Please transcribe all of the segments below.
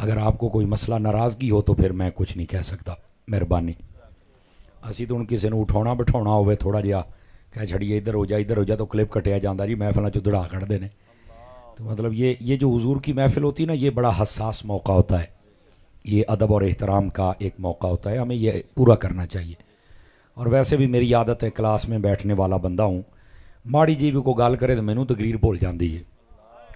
اگر آپ کو کوئی مسئلہ ناراضگی ہو تو پھر میں کچھ نہیں کہہ سکتا، مہربانی۔ اسی تو کسی نے اٹھاؤنا بٹھاؤنا ہوئے تھوڑا جہا کہہ چھڑیے ادھر ہو جا تو کلپ کٹیا جاتا جی محفل چ دڑا کٹ دینے۔ تو مطلب یہ جو حضور کی محفل ہوتی ہے نا، یہ بڑا حساس موقع ہوتا ہے، یہ ادب اور احترام کا ایک موقع ہوتا ہے، ہمیں یہ پورا کرنا چاہیے۔ اور ویسے بھی میری عادت ہے، کلاس میں بیٹھنے والا بندہ ہوں، ماڑی جی بھی کو گال کرے تو مینوں تقریر بھول جاندی ہے۔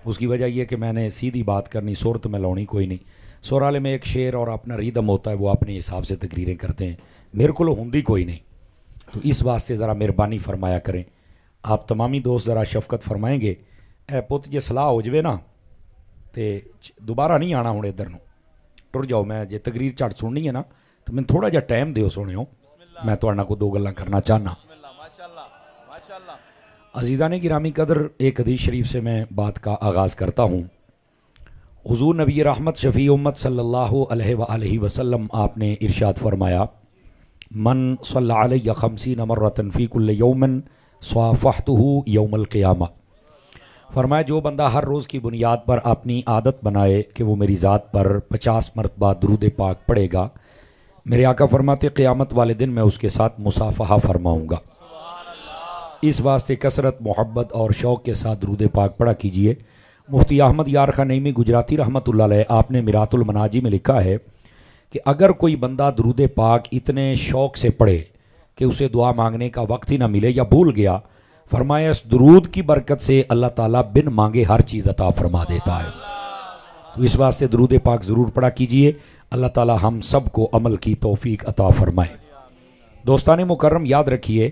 اس کی وجہ یہ کہ میں نے سیدھی بات کرنی، صورت میں لاؤنی کوئی نہیں۔ سر والے میں ایک شعر اور اپنا ریدم ہوتا ہے، وہ اپنے حساب سے تقریریں کرتے ہیں، میرے کو ہوندی کوئی نہیں۔ تو اس واسطے ذرا مہربانی فرمایا کریں، آپ تمامی دوست ذرا شفقت فرمائیں گے۔ اے پت جے صلاح ہو جائے نا تو دوبارہ نہیں آنا ہوں ادھر نو، ٹر جاؤ۔ میں جے تقریر چٹ سننی ہے نا تو میں تھوڑا جا ٹائم دیو سنو، میں تھوڑا کو دو گلاں کرنا چاہنا۔ عزیزان گرامی قدر، ایک حدیث شریف سے میں بات کا آغاز کرتا ہوں۔ حضور نبی رحمت شفیع امت صلی اللہ علیہ وآلہ وسلم آپ نے ارشاد فرمایا، من صلی علیہ 50 مرۃ فی کل یوم صافحتہ یوم القیامہ۔ فرمایا جو بندہ ہر روز کی بنیاد پر اپنی عادت بنائے کہ وہ میری ذات پر 50 مرتبہ درود پاک پڑھے گا، میرے آقا فرماتے قیامت والے دن میں اس کے ساتھ مصافحہ فرماؤں گا۔ اس واسطے کثرت، محبت اور شوق کے ساتھ درود پاک پڑھا کیجئے۔ مفتی احمد یار خان نعیمی گجراتی رحمۃ اللہ علیہ، آپ نے میرات المناجی میں لکھا ہے کہ اگر کوئی بندہ درود پاک اتنے شوق سے پڑھے کہ اسے دعا مانگنے کا وقت ہی نہ ملے یا بھول گیا، فرمایا اس درود کی برکت سے اللہ تعالیٰ بن مانگے ہر چیز عطا فرما دیتا ہے۔ تو اس واسطے درود پاک ضرور پڑھا کیجئے، اللہ تعالیٰ ہم سب کو عمل کی توفیق عطا فرمائے۔ دوستان مکرم، یاد رکھیے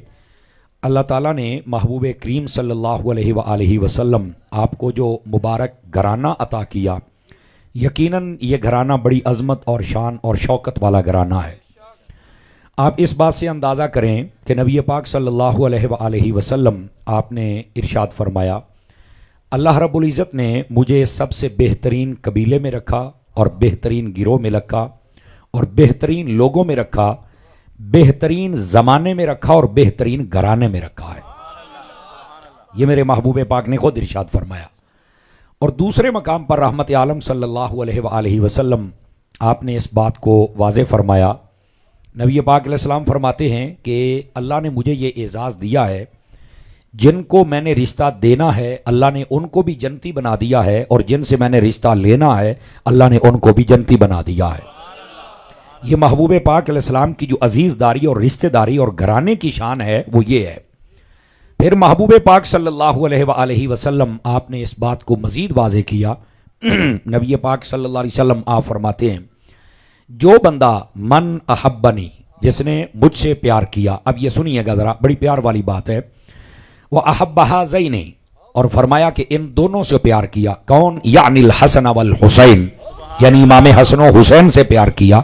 اللہ تعالیٰ نے محبوب کریم صلی اللہ علیہ وآلہ وسلم آپ کو جو مبارک گھرانہ عطا کیا، یقیناً یہ گھرانہ بڑی عظمت اور شان اور شوکت والا گھرانہ ہے۔ آپ اس بات سے اندازہ کریں کہ نبی پاک صلی اللہ علیہ وآلہ وسلم آپ نے ارشاد فرمایا، اللہ رب العزت نے مجھے سب سے بہترین قبیلے میں رکھا اور بہترین گروہ میں رکھا اور بہترین لوگوں میں رکھا، بہترین زمانے میں رکھا اور بہترین گھرانے میں رکھا ہے۔ یہ میرے محبوب پاک نے خود ارشاد فرمایا۔ اور دوسرے مقام پر رحمت عالم صلی اللہ علیہ وآلہ وسلم آپ نے اس بات کو واضح فرمایا۔ نبی پاک علیہ السلام فرماتے ہیں کہ اللہ نے مجھے یہ اعزاز دیا ہے، جن کو میں نے رشتہ دینا ہے اللہ نے ان کو بھی جنتی بنا دیا ہے، اور جن سے میں نے رشتہ لینا ہے اللہ نے ان کو بھی جنتی بنا دیا ہے۔ یہ محبوب پاک علیہ السلام کی جو عزیز داری اور رشتہ داری اور گھرانے کی شان ہے وہ یہ ہے۔ پھر محبوب پاک صلی اللہ علیہ وآلہ وسلم آپ نے اس بات کو مزید واضح کیا۔ نبی پاک صلی اللہ علیہ وسلم آپ فرماتے ہیں، جو بندہ من احبنی، جس نے مجھ سے پیار کیا، اب یہ سنیے گا ذرا، بڑی پیار والی بات ہے، وہ احب ہذین، اور فرمایا کہ ان دونوں سے پیار کیا، کون؟ یعنی الحسن والحسین، یعنی امام حسن و حسین سے پیار کیا،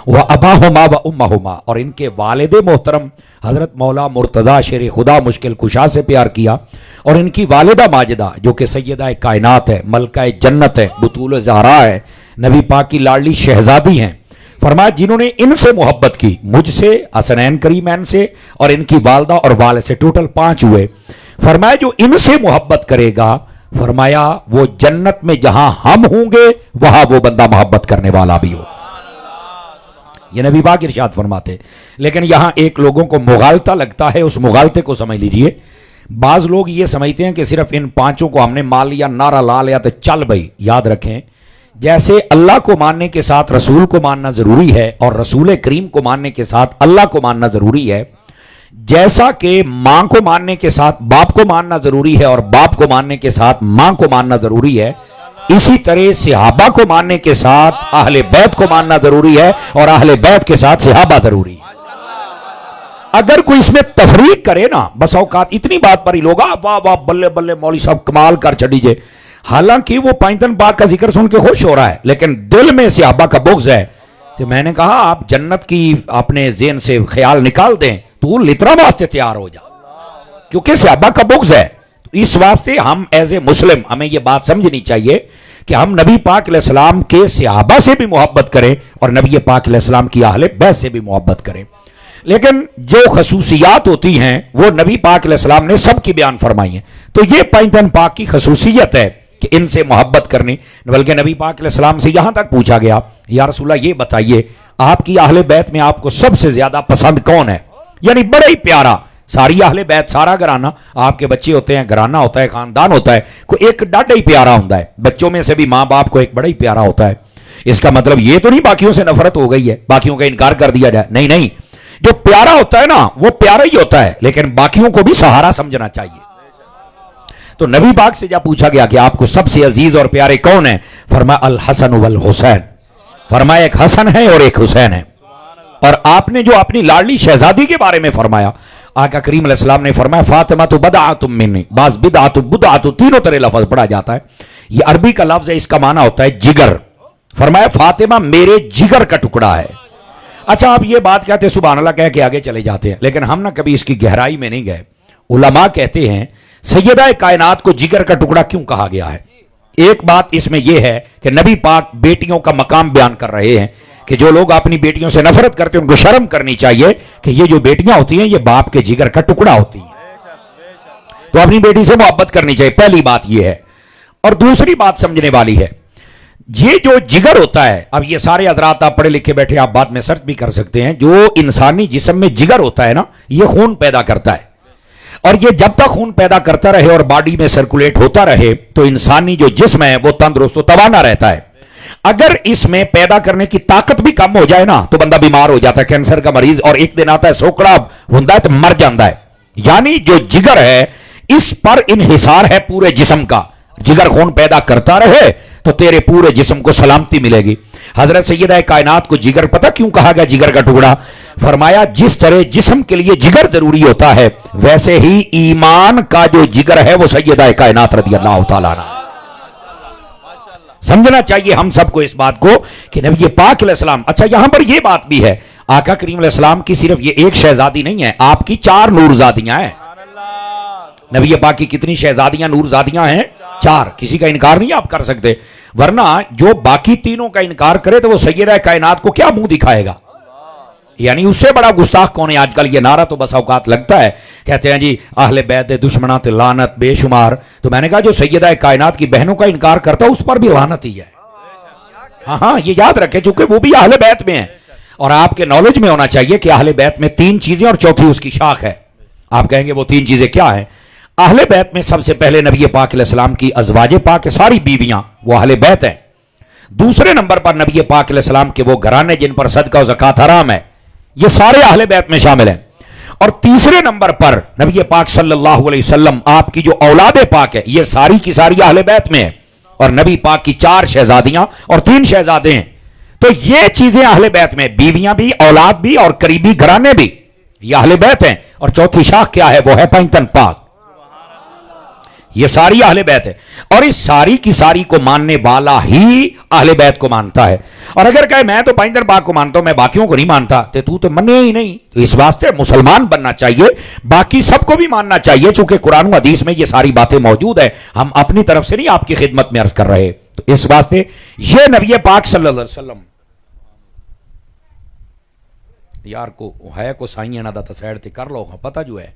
وہ اباہما و امہما، اور ان کے والد محترم حضرت مولا مرتضیٰ شیر خدا مشکل کشا سے پیار کیا، اور ان کی والدہ ماجدہ جو کہ سیدہ کائنات ہے، ملکہ جنت ہے، بطول زہرا ہے، نبی پاک کی لاڈلی شہزادی ہیں، فرمایا جنہوں نے ان سے محبت کی، مجھ سے، حسنین کریمین سے اور ان کی والدہ اور والد سے، ٹوٹل 5 ہوئے، فرمایا جو ان سے محبت کرے گا، فرمایا وہ جنت میں جہاں ہم ہوں گے وہاں وہ بندہ محبت کرنے والا بھی ہو۔ یہ نبی پاک ارشاد فرماتے۔ لیکن یہاں ایک لوگوں کو مغالطہ لگتا ہے، اس مغالطے کو سمجھ لیجئے۔ بعض لوگ یہ سمجھتے ہیں کہ صرف ان 5 کو ہم نے مان لیا، نعرہ لا لیا تو چل بھائی۔ یاد رکھیں، جیسے اللہ کو ماننے کے ساتھ رسول کو ماننا ضروری ہے اور رسول کریم کو ماننے کے ساتھ اللہ کو ماننا ضروری ہے، جیسا کہ ماں کو ماننے کے ساتھ باپ کو ماننا ضروری ہے اور باپ کو ماننے کے ساتھ ماں کو ماننا ضروری ہے، اسی طرح صحابہ کو ماننے کے ساتھ اہل بیت کو ماننا ضروری ہے اور اہل بیت کے ساتھ صحابہ ضروری ہے۔ اگر کوئی اس میں تفریق کرے نا، بس اوقات اتنی بات پر ہی لوگ واہ واہ بلے بلے مولوی صاحب کمال کر چڑیجے، حالانکہ وہ پائنتن پاک کا ذکر سن کے خوش ہو رہا ہے لیکن دل میں صحابہ کا بغض ہے۔ تو میں نے کہا آپ جنت کی اپنے ذہن سے خیال نکال دیں تو لترا واسطے تیار ہو جا، کیونکہ صحابہ کا بغض ہے۔ تو اس واسطے ہم ایز اے مسلم ہمیں یہ بات سمجھنی چاہیے کہ ہم نبی پاک علیہ السلام کے صحابہ سے بھی محبت کریں اور نبی پاک علیہ السلام کی اہل بیت سے بھی محبت کریں، لیکن جو خصوصیات ہوتی ہیں وہ نبی پاک علیہ السلام نے سب کی بیان فرمائی ہیں۔ تو یہ پائنتن پاک کی خصوصیت ہے کہ ان سے محبت کرنی، بلکہ نبی پاک علیہ السلام سے یہاں تک پوچھا گیا یا رسول اللہ یہ بتائیے آپ کی اہل بیت میں آپ کو سب سے زیادہ پسند کون ہے؟ یعنی بڑا ہی پیارا، ساری اہل بیت، سارا گھرانہ، آپ کے بچے ہوتے ہیں، گھرانہ ہوتا ہے، خاندان ہوتا ہے، کوئی ایک ڈاڈا ہی پیارا ہوتا ہے، بچوں میں سے بھی ماں باپ کو ایک بڑا ہی پیارا ہوتا ہے۔ اس کا مطلب یہ تو نہیں باقیوں سے نفرت ہو گئی ہے، باقیوں کا انکار کر دیا جائے، نہیں نہیں، جو پیارا ہوتا ہے نا وہ پیارا ہی ہوتا ہے، لیکن باقیوں کو بھی سہارا سمجھنا چاہیے۔ تو نبی پاک سے جب پوچھا گیا کہ آپ کو سب سے عزیز اور پیارے کون ہیں، فرمایا الحسن والحسین، فرمایا ایک حسن ہے اور ایک حسین ہے۔ اور آپ نے جو اپنی لاڈلی شہزادی کے بارے میں فرمایا، آقا کریم علیہ السلام نے فرمایا فاطمہ تو بدعۃ منی، بعض بدعۃ بدعۃ، تینوں طرح لفظ پڑھا جاتا ہے، یہ عربی کا لفظ ہے، اس کا معنی ہوتا ہے جگر۔ فرمایا فاطمہ میرے جگر کا ٹکڑا ہے۔ اچھا آپ یہ بات کہتے ہیں سبحان اللہ کہہ کے آگے چلے جاتے ہیں، لیکن ہم نہ کبھی اس کی گہرائی میں نہیں گئے۔ علماء کہتے ہیں سیدہ کائنات کو جگر کا ٹکڑا کیوں کہا گیا ہے؟ ایک بات اس میں یہ ہے کہ نبی پاک بیٹیوں کا مقام بیان کر رہے ہیں کہ جو لوگ اپنی بیٹیوں سے نفرت کرتے ہیں ان کو شرم کرنی چاہیے کہ یہ جو بیٹیاں ہوتی ہیں یہ باپ کے جگر کا ٹکڑا ہوتی ہیں، تو اپنی بیٹی سے محبت کرنی چاہیے، پہلی بات یہ ہے۔ اور دوسری بات سمجھنے والی ہے، یہ جو جگر ہوتا ہے، اب یہ سارے حضرات آپ پڑھے لکھے بیٹھے آپ بعد میں سرچ بھی کر سکتے ہیں، جو انسانی جسم میں جگر ہوتا ہے نا یہ خون پیدا کرتا ہے، اور یہ جب تک خون پیدا کرتا رہے اور باڈی میں سرکولیٹ ہوتا رہے تو انسانی جو جسم ہے وہ تندرست و توانا رہتا ہے۔ اگر اس میں پیدا کرنے کی طاقت بھی کم ہو جائے نا تو بندہ بیمار ہو جاتا ہے، کینسر کا مریض، اور ایک دن آتا ہے سوکڑا ہوتا ہے تو مر جاتا ہے۔ یعنی جو جگر ہے اس پر انحصار ہے پورے جسم کا، جگر خون پیدا کرتا رہے تو تیرے پورے جسم کو سلامتی ملے گی۔ حضرت سیدہ کائنات کو جگر پتہ کیوں کہا گیا جگر کا ٹکڑا؟ فرمایا جس طرح جسم کے لیے جگر ضروری ہوتا ہے ویسے ہی ایمان کا جو جگر ہے وہ سیدہ کائنات رضی اللہ تعالیٰ عنہ۔ سمجھنا چاہیے ہم سب کو اس بات کو کہ نبی پاک علیہ السلام، اچھا یہاں پر یہ بات بھی ہے آقا کریم علیہ السلام کی صرف یہ ایک شہزادی نہیں ہے، آپ کی 4 نورزادیاں ہیں۔ نبی پاک کی کتنی شہزادیاں نورزادیاں ہیں؟ 4، کسی کا انکار نہیں آپ کر سکتے، ورنہ جو باقی تینوں کا انکار کرے تو وہ سیدہ کائنات کو کیا منہ دکھائے گا؟ یعنی اس سے بڑا گستاخ کون ہے؟ آج کل یہ نعرہ تو بس اوقات لگتا ہے، کہتے ہیں جی اہل بیت دشمنات لعنت بے شمار، تو میں نے کہا جو سیدہ کائنات کی بہنوں کا انکار کرتا ہے اس پر بھی لعنت ہی ہے۔ ہاں یہ یاد رکھے چونکہ وہ بھی اہل بیت میں ہیں، اور آپ کے نالج میں ہونا چاہیے کہ اہل بیت میں 3 چیزیں اور چوتھی اس کی شاخ ہے۔ آپ کہیں گے وہ 3 چیزیں کیا ہیں؟ اہل بیت میں سب سے پہلے نبی پاک علیہ السلام کی ازواج پاک ساری بیویاں وہ اہل بیت ہیں۔ دوسرے نمبر پر نبی پاک علیہ السلام کے وہ گھرانے جن پر صدقہ و زکوٰۃ حرام ہے، یہ سارے اہل بیت میں شامل ہیں۔ اور تیسرے نمبر پر نبی پاک صلی اللہ علیہ وسلم آپ کی جو اولاد پاک ہے یہ ساری کی ساری اہل بیت میں ہے، اور نبی پاک کی 4 شہزادیاں اور 3 شہزادے ہیں۔ تو یہ چیزیں اہل بیت میں، بیویاں بھی، اولاد بھی اور قریبی گھرانے بھی، یہ اہل بیت ہیں۔ اور چوتھی شاخ کیا ہے؟ وہ ہے پنجتن پاک، یہ ساری اہل بیت ہے، اور اس ساری کی ساری کو ماننے والا ہی اہل بیت کو مانتا ہے۔ اور اگر کہے میں تو پنجتن پاک کو مانتا ہوں میں باقیوں کو نہیں مانتا، تو منے ہی نہیں۔ تو اس واسطے مسلمان بننا چاہیے، باقی سب کو بھی ماننا چاہیے، چونکہ قرآن و حدیث میں یہ ساری باتیں موجود ہیں، ہم اپنی طرف سے نہیں آپ کی خدمت میں عرض کر رہے۔ تو اس واسطے یہ نبی پاک صلی اللہ علیہ وسلم یار کو ہے کو سائیں نہ دا سائڈ تے کر لو پتہ جو ہے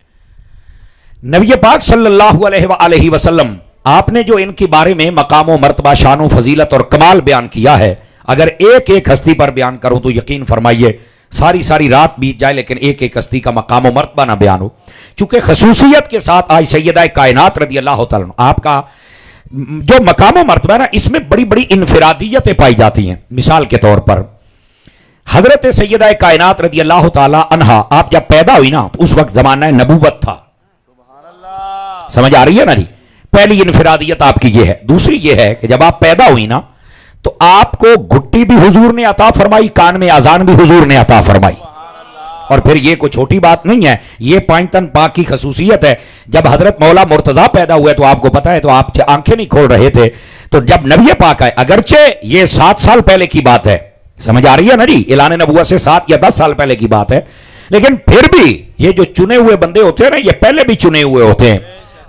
نبی پاک صلی اللہ علیہ وآلہ وسلم آپ نے جو ان کے بارے میں مقام و مرتبہ، شان و فضیلت اور کمال بیان کیا ہے، اگر ایک ایک ہستی پر بیان کروں تو یقین فرمائیے ساری رات بیت جائے لیکن ایک ایک ہستی کا مقام و مرتبہ نہ بیان ہو۔ چونکہ خصوصیت کے ساتھ آج سیدہ کائنات رضی اللہ تعالیٰ آپ کا جو مقام و مرتبہ ہے نا اس میں بڑی بڑی انفرادیتیں پائی جاتی ہیں۔ مثال کے طور پر حضرت سیدہ کائنات رضی اللہ تعالیٰ عنہا آپ جب پیدا ہوئی نا تو اس وقت زمانہ نبوت تھا، سمجھ آ رہی ہے نا جی؟ پہلی انفرادیت آپ کی یہ ہے۔ دوسری یہ ہے کہ جب آپ پیدا ہوئی نا تو آپ کو گھٹی بھی حضور نے عطا فرمائی، کان میں اذان بھی حضور نے عطا فرمائی۔ اور پھر یہ کوئی چھوٹی بات نہیں ہے، یہ پنجتن پاک کی خصوصیت ہے۔ جب حضرت مولا مرتضیٰ پیدا ہوئے تو آپ کو پتا ہے تو آپ آنکھیں نہیں کھول رہے تھے، تو جب نبی پاک آئے، اگرچہ یہ 7 سال پہلے کی بات ہے، سمجھ آ رہی ہے نا جی؟ اعلان نبوت سے 7 یا 10 سال پہلے کی بات ہے، لیکن پھر بھی یہ جو چنے ہوئے بندے ہوتے ہیں نا یہ پہلے بھی چنے ہوئے ہوتے ہیں۔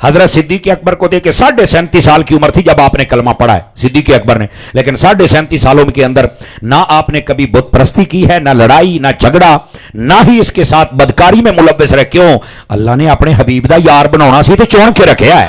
حضرت صدیق اکبر کو دیکھ کے 37.5 سال کی عمر تھی جب آپ نے کلمہ پڑھا ہے صدیق اکبر نے، لیکن 37.5 سالوں کے اندر نہ آپ نے کبھی بت پرستی کی ہے، نہ لڑائی، نہ جھگڑا، نہ ہی اس کے ساتھ بدکاری میں ملوث رہے۔ کیوں؟ اللہ نے اپنے حبیب دا یار بنانا سی تو چون کے رکھیا ہے۔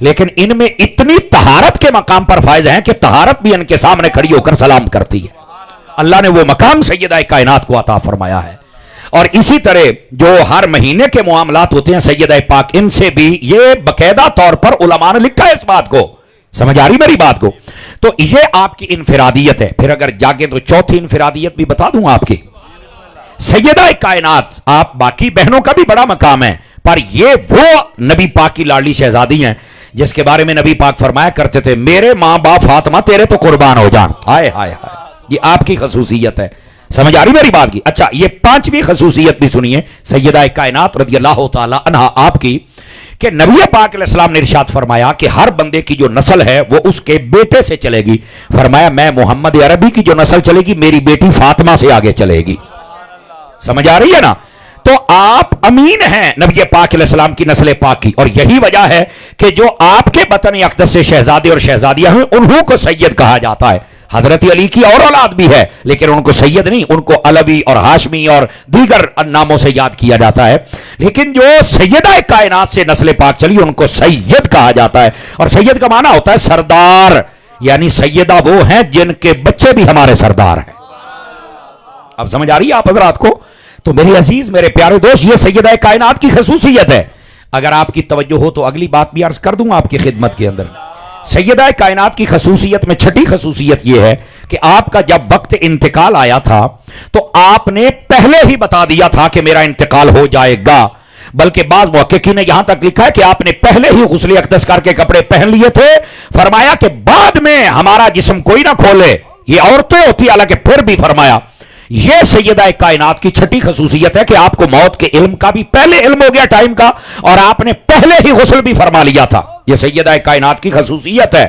لیکن ان میں اتنی طہارت کے مقام پر فائز ہیں کہ طہارت بھی ان کے سامنے کھڑی ہو کر سلام کرتی ہے. اللہ نے وہ مقام سیدہ کائنات کو عطا فرمایا ہے. اور اسی طرح جو ہر مہینے کے معاملات ہوتے ہیں سیدہ پاک, ان سے بھی یہ باقاعدہ طور پر علماء نے لکھا ہے اس بات کو. سمجھ آ رہی میری بات کو؟ تو یہ آپ کی انفرادیت ہے. پھر اگر جاگے تو چوتھی انفرادیت بھی بتا دوں آپ کی. سیدہ کائنات, آپ باقی بہنوں کا بھی بڑا مقام ہے, پر یہ وہ نبی پاک کی لاڈلی شہزادی ہیں جس کے بارے میں نبی پاک فرمایا کرتے تھے میرے ماں باپ فاطمہ تیرے تو قربان ہو جان. ہائے ہائے ہائے, یہ آپ کی خصوصیت ہے. سمجھ آ رہی میری بات کی؟ اچھا, یہ پانچویں خصوصیت بھی سنیے سیدہ کائنات رضی اللہ تعالی عنہا آپ کی, کہ نبی پاک علیہ السلام نے ارشاد فرمایا کہ ہر بندے کی جو نسل ہے وہ اس کے بیٹے سے چلے گی. فرمایا میں محمد عربی کی جو نسل چلے گی میری بیٹی فاطمہ سے آگے چلے گی. سمجھ آ رہی ہے نا؟ تو آپ امین ہیں نبی پاک علیہ السلام کی نسل پاک کی, اور یہی وجہ ہے کہ جو آپ کے بطن اقدس سے شہزادے اور شہزادیاں ہیں انہوں کو سید کہا جاتا ہے. حضرت علی کی اور اولاد بھی ہے لیکن ان کو سید نہیں, ان کو علوی اور ہاشمی اور دیگر ناموں سے یاد کیا جاتا ہے. لیکن جو سیدہ کائنات سے نسل پاک چلی ان کو سید کہا جاتا ہے, اور سید کا معنی ہوتا ہے سردار, یعنی سیدہ وہ ہیں جن کے بچے بھی ہمارے سردار ہیں. اب سمجھ آ رہی ہے آپ حضرات کو؟ تو میرے عزیز میرے پیارے دوست, یہ سیدہ کائنات کی خصوصیت ہے. اگر آپ کی توجہ ہو تو اگلی بات بھی عرض کر دوں آپ کی خدمت کے اندر. سیدہ کائنات کی خصوصیت میں چھٹی خصوصیت یہ ہے کہ آپ کا جب وقت انتقال آیا تھا تو آپ نے پہلے ہی بتا دیا تھا کہ میرا انتقال ہو جائے گا, بلکہ بعض محققین نے یہاں تک لکھا ہے کہ آپ نے پہلے ہی غسل اقدس کر کے کپڑے پہن لیے تھے. فرمایا کہ بعد میں ہمارا جسم کوئی نہ کھولے, یہ عورتیں ہوتی, حالانکہ پھر بھی فرمایا یہ سیدہ کائنات کی چھٹی خصوصیت ہے کہ آپ کو موت کے علم کا بھی پہلے علم ہو گیا ٹائم کا, اور آپ نے پہلے ہی غسل بھی فرما لیا تھا. یہ سیدہ کائنات کی خصوصیت ہے.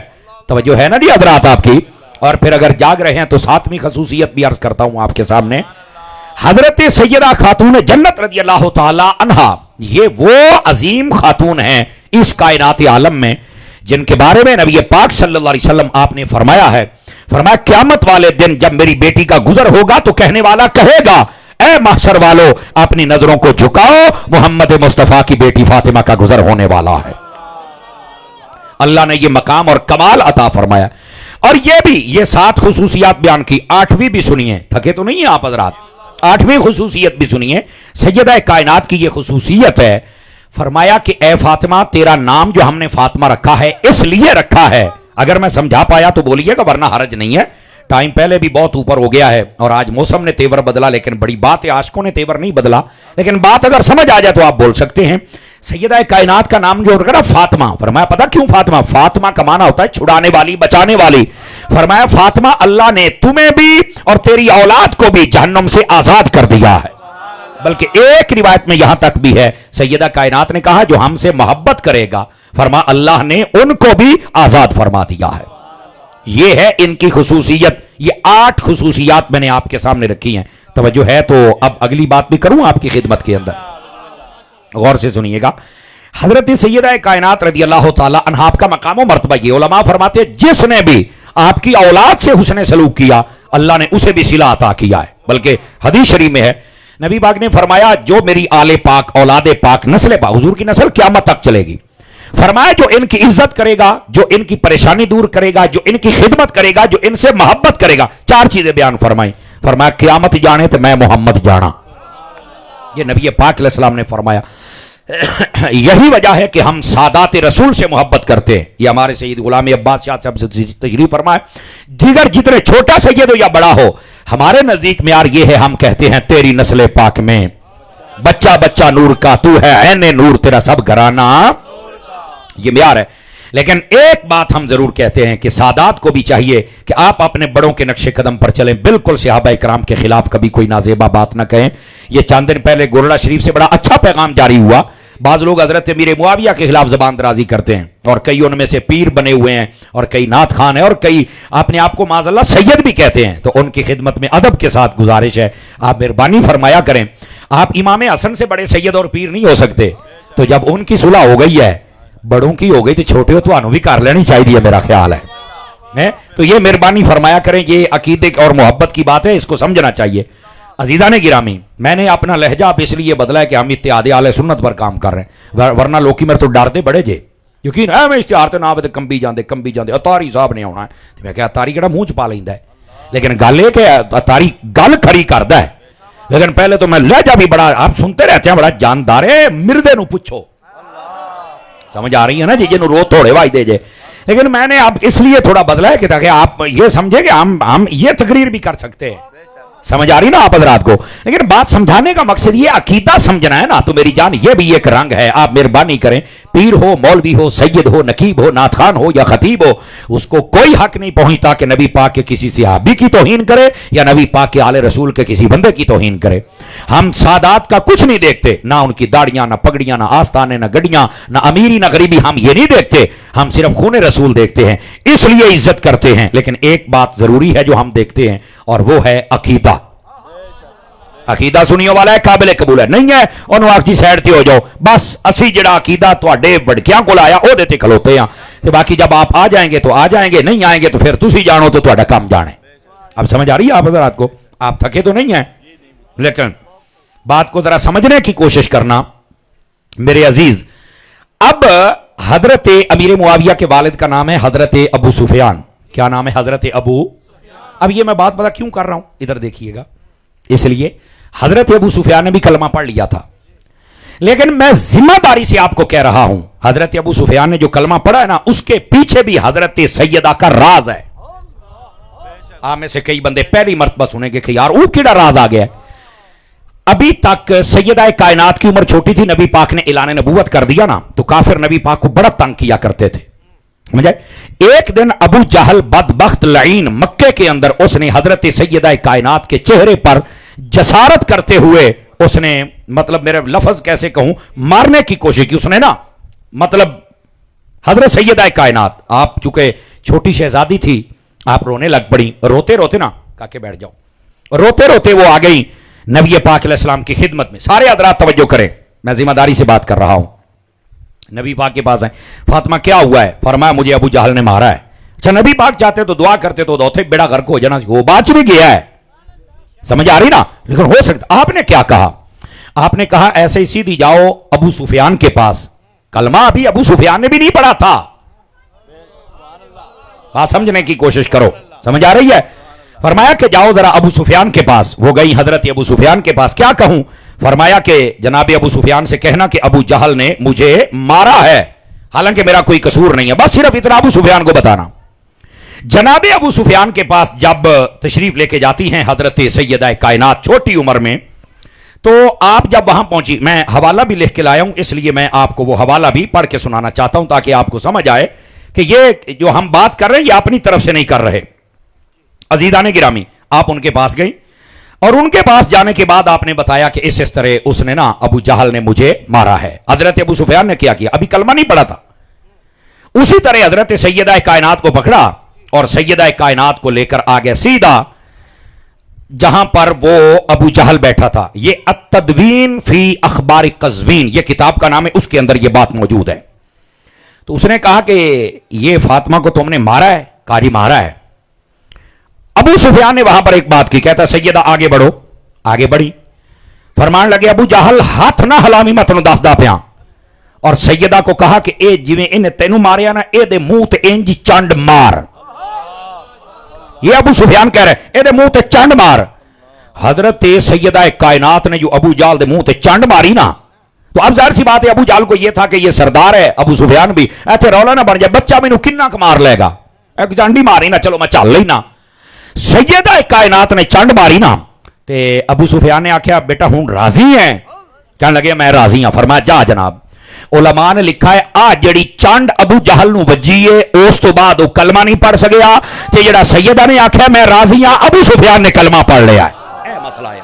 توجہ ہے نا جی حضرات آپ کی؟ اور پھر اگر جاگ رہے ہیں تو ساتویں خصوصیت بھی عرض کرتا ہوں آپ کے سامنے. حضرت سیدہ خاتون جنت رضی اللہ تعالی عنہا, یہ وہ عظیم خاتون ہیں اس کائنات عالم میں جن کے بارے میں نبی پاک صلی اللہ علیہ وسلم آپ نے فرمایا ہے. فرمایا قیامت والے دن جب میری بیٹی کا گزر ہوگا تو کہنے والا کہے گا اے محشر والو اپنی نظروں کو جھکاؤ, محمد مصطفیٰ کی بیٹی فاطمہ کا گزر ہونے والا ہے. اللہ نے یہ مقام اور کمال عطا فرمایا. اور یہ بھی یہ 7 خصوصیات بیان کی, 8ویں بھی سنیے, تھکے تو نہیں ہیں آپ حضرات؟ 8ویں خصوصیت بھی سنیے. سیدہ کائنات کی یہ خصوصیت ہے, فرمایا کہ اے فاطمہ تیرا نام جو ہم نے فاطمہ رکھا ہے اس لیے رکھا ہے, اگر میں سمجھا پایا تو بولیے گا ورنہ حرج نہیں ہے. ٹائم پہلے بھی بہت اوپر ہو گیا ہے اور آج موسم نے تیور بدلا, لیکن بڑی بات ہے عاشقوں نے تیور نہیں بدلا, لیکن بات اگر سمجھ آ جائے تو آپ بول سکتے ہیں. سیدہ کائنات کا نام جو رکھا فاطمہ, فرمایا پتہ کیوں فاطمہ؟ فاطمہ کا معنی ہوتا ہے چھڑانے والی, بچانے والی. فرمایا فاطمہ اللہ نے تمہیں بھی اور تیری اولاد کو بھی جہنم سے آزاد کر دیا ہے. بلکہ ایک روایت میں یہاں تک بھی ہے سیدہ کائنات نے کہا جو ہم سے محبت کرے گا فرما اللہ نے ان کو بھی آزاد فرما دیا ہے. یہ ہے ان کی خصوصیت. یہ 8 خصوصیات میں نے آپ کے سامنے رکھی ہیں. توجہ ہے تو اب اگلی بات بھی کروں آپ کی خدمت کے اندر, غور سے سنیے گا. حضرت سیدہ کائنات رضی اللہ تعالی عنہا آپ کا مقام و مرتبہ یہ علماء فرماتے ہیں جس نے بھی آپ کی اولاد سے حسن سلوک کیا اللہ نے اسے بھی صلہ عطا کیا ہے. بلکہ حدیث شریف میں ہے نبی پاک نے فرمایا جو میری آل پاک اولاد پاک نسل پاک, حضور کی نسل قیامت تک چلے گی, فرمایا جو ان کی عزت کرے گا, جو ان کی پریشانی دور کرے گا, جو ان کی خدمت کرے گا, جو ان سے محبت کرے گا, 4 چیزیں بیان فرمائیں. فرمایا قیامت جانے تو میں محمد جانا. یہ نبی پاک علیہ السلام نے فرمایا. یہی وجہ ہے کہ ہم سادات رسول سے محبت کرتے ہیں. یہ ہمارے سید غلام عباس شاہ صاحب سے تشریف فرمائے. دیگر جتنے چھوٹا سید ہو یا بڑا ہو ہمارے نزدیک معیار یہ ہے, ہم کہتے ہیں تیری نسل پاک میں بچہ بچہ نور کا تو ہے عین نور تیرا سب گھرانہ, یہ معیار ہے. لیکن ایک بات ہم ضرور کہتے ہیں کہ سادات کو بھی چاہیے کہ آپ اپنے بڑوں کے نقش قدم پر چلیں, بالکل صحابہ کرام کے خلاف کبھی کوئی نازیبا بات نہ کہیں. یہ چند دن پہلے گورڑا شریف سے بڑا اچھا پیغام جاری ہوا. بعض لوگ حضرت امیر معاویہ کے خلاف زبان درازی کرتے ہیں اور کئی ان میں سے پیر بنے ہوئے ہیں اور کئی نعت خان ہیں اور کئی اپنے آپ کو معاذ اللہ سید بھی کہتے ہیں. تو ان کی خدمت میں ادب کے ساتھ گزارش ہے آپ مہربانی فرمایا کریں. آپ امام حسن سے بڑے سید اور پیر نہیں ہو سکتے. تو جب ان کی صلح ہو گئی ہے, بڑوں کی ہو گئی, تو چھوٹے ہو تو انہوں بھی کر لینی چاہیے میرا خیال ہے. تو یہ مہربانی فرمایا کریں, یہ عقیدے اور محبت کی بات ہے, اس کو سمجھنا چاہیے. عزیزان گرامی میں نے اپنا لہجہ اب اس لیے بدلا ہے کہ ہم اتحاد اہل سنت پر کام کر رہے ہیں, ورنہ لوکی میرے تو ڈر دے بڑے جے یقین ہے میں اشتہار تے نام تے کمبی جاندے اطاری صاحب نے آنا ہے تے میں کہا اطاری کیڑا منہ چ پا لیندا ہے لیکن گل یہ کہ اطاری گل کھڑی کردا ہے لیکن پہلے تو میں لہجہ بھی بڑا آپ سنتے رہتے ہیں بڑا جاندار ہے مرزے نو پوچھو سمجھ آ رہی ہے نا جی جنوں رو تھوڑے واج دے جے لیکن میں نے اب اس لیے تھوڑا بدلا ہے کہ تاکہ آپ یہ سمجھے کہ ہم یہ تقریر بھی کر سکتے ہیں سمجھ آ رہی نا آپ حضرات کو لیکن بات سمجھانے کا مقصد یہ عقیدہ سمجھنا ہے نا تو میری جان یہ بھی ایک رنگ ہے آپ مہربانی کریں پیر ہو مولوی ہو سید ہو نقیب ہو نعت خوان ہو یا خطیب ہو اس کو کوئی حق نہیں پہنچتا کہ نبی پاک کے کسی صحابی کی توہین کرے یا نبی پاک کے آل رسول کے کسی بندے کی توہین کرے ہم سادات کا کچھ نہیں دیکھتے نہ ان کی داڑیاں نہ پگڑیاں نہ آستانے نہ گڑیاں نہ امیری نہ غریبی ہم یہ نہیں دیکھتے ہم صرف خون رسول دیکھتے ہیں اس لیے عزت کرتے ہیں لیکن ایک بات ضروری ہے جو ہم دیکھتے ہیں اور وہ ہے عقیدہ عقیدہ سنیوں والا ہے قابل قبول ہے نہیں ہے انہوں آخ جی سائڈ تے ہو جاؤ بس اسی جڑا عقیدہ تواڈے وڑکیاں کول آیا او دے تے کھلوتے ہیں تے باقی جب آپ آ جائیں گے تو آ جائیں گے نہیں آئیں گے تو پھر تسی جانو تو تواڈا کام جانے اب سمجھ آ رہی ہے آپ حضرات کو آپ تھکے تو نہیں ہیں لیکن بات کو ذرا سمجھنے کی کوشش کرنا میرے عزیز اب حضرت امیر معاویہ کے والد کا نام ہے حضرت ابو سفیان کیا نام ہے حضرت ابو اب یہ میں بات پتا کیوں کر رہا ہوں ادھر دیکھیے گا اس لیے حضرت ابو سفیان نے بھی کلمہ پڑھ لیا تھا لیکن میں ذمہ داری سے آپ کو کہہ رہا ہوں حضرت ابو سفیان نے جو کلمہ پڑھا ہے نا اس کے پیچھے بھی حضرت سیدہ کا راز ہے آپ میں سے کئی بندے پہلی مرتبہ سنیں گے کہ یار وہ کیڑا راز آ گیا ہے ابھی تک سیدہ کائنات کی عمر چھوٹی تھی نبی پاک نے اعلان نبوت کر دیا نا تو کافر نبی پاک کو بڑا تنگ کیا کرتے تھے سمجھے ایک دن ابو جہل بدبخت لعین مکے کے اندر اس نے حضرت سیدہ کائنات کے چہرے پر جسارت کرتے ہوئے اس نے مطلب میرے لفظ کیسے کہوں مارنے کی کوشش کی اس نے نا مطلب حضرت سیدہ کائنات آپ چونکہ چھوٹی شہزادی تھی آپ رونے لگ پڑی روتے روتے نا کہا کہ بیٹھ جاؤ روتے روتے وہ آ گئی نبی پاک علیہ السلام کی خدمت میں سارے حضرات توجہ کریں میں ذمہ داری سے بات کر رہا ہوں نبی پاک کے پاس ہیں فاطمہ کیا ہوا ہے فرمایا مجھے ابو جہل نے مارا ہے اچھا نبی پاک چاہتے تو دعا کرتے تو دوتے بیڑا غرق ہو جانا وہ بات بھی گیا ہے سمجھ آ رہی نا لیکن ہو سکتا آپ نے کیا کہا آپ نے کہا ایسے ہی سیدھی جاؤ ابو سفیان کے پاس کلمہ ابھی ابو سفیان نے بھی نہیں پڑھا تھا بات سمجھنے کی کوشش کرو سمجھ آ رہی ہے فرمایا کہ جاؤ ذرا ابو سفیان کے پاس وہ گئی حضرت ابو سفیان کے پاس کیا کہوں فرمایا کہ جناب ابو سفیان سے کہنا کہ ابو جہل نے مجھے مارا ہے حالانکہ میرا کوئی قصور نہیں ہے بس صرف اتنا ابو سفیان کو بتانا جناب ابو سفیان کے پاس جب تشریف لے کے جاتی ہیں حضرت سیدہ کائنات چھوٹی عمر میں تو آپ جب وہاں پہنچی میں حوالہ بھی لکھ کے لایا ہوں اس لیے میں آپ کو وہ حوالہ بھی پڑھ کے سنانا چاہتا ہوں تاکہ آپ کو سمجھ آئے کہ یہ جو ہم بات کر رہے ہیں یہ اپنی طرف سے نہیں کر رہے عزیزان گرامی آپ ان کے پاس گئی اور ان کے پاس جانے کے بعد آپ نے بتایا کہ اس طرح اس نے نا ابو جہل نے مجھے مارا ہے حضرت ابو سفیان نے کیا ابھی کلمہ نہیں پڑھا تھا اسی طرح حضرت سیدہ کائنات کو پکڑا اور سیدہ کائنات کو لے کر آگے سیدھا جہاں پر وہ ابو جہل بیٹھا تھا یہ التدوین فی اخبار قزوین یہ کتاب کا نام ہے اس کے اندر یہ بات موجود ہے تو اس نے کہا کہ یہ فاطمہ کو تم نے مارا ہے کہا جی مارا ہے ابو سفیان نے وہاں پر ایک بات کی کہتا سیدہ آگے بڑھو آگے بڑھی فرمان لگے ابو جہل ہاتھ نہ ہلامی مت نو دس دا پیاں اور سیدہ کو کہا کہ اے جویں انہیں تینوں ماریا نا اے دے منہ تے انج چنڈ مار یہ ابو سفیان کہہ رہے اے دے منہ تے چنڈ مار حضرت سیدہ کائنات نے جو ابو جہل دے منہ تے چنڈ ماری نا تو اب ظاہر سی بات ہے ابو جہل کو یہ تھا کہ یہ سردار ہے ابو سفیان بھی ایتھے رولا نہ بن جائے بچہ مینوں کنا ک مار لے گا ایک چنڈی ماری نا چلو میں چل لینا سیدہ کائنات نے چنڈ ماری نا تے ابو سفیان نے آکھیا بیٹا ہوں راضی ہیں کہنے لگے میں راضی ہوں فرمایا جا جناب علماء نے لکھا ہے آ جڑی چنڈ ابو جہل نو وجی ہے اس تو بعد وہ کلمہ نہیں پڑھ سکیا تے جڑا سیدہ نے آکھیا میں راضی ہوں ابو سفیان نے کلمہ پڑھ لیا ہے اے مسئلہ ہے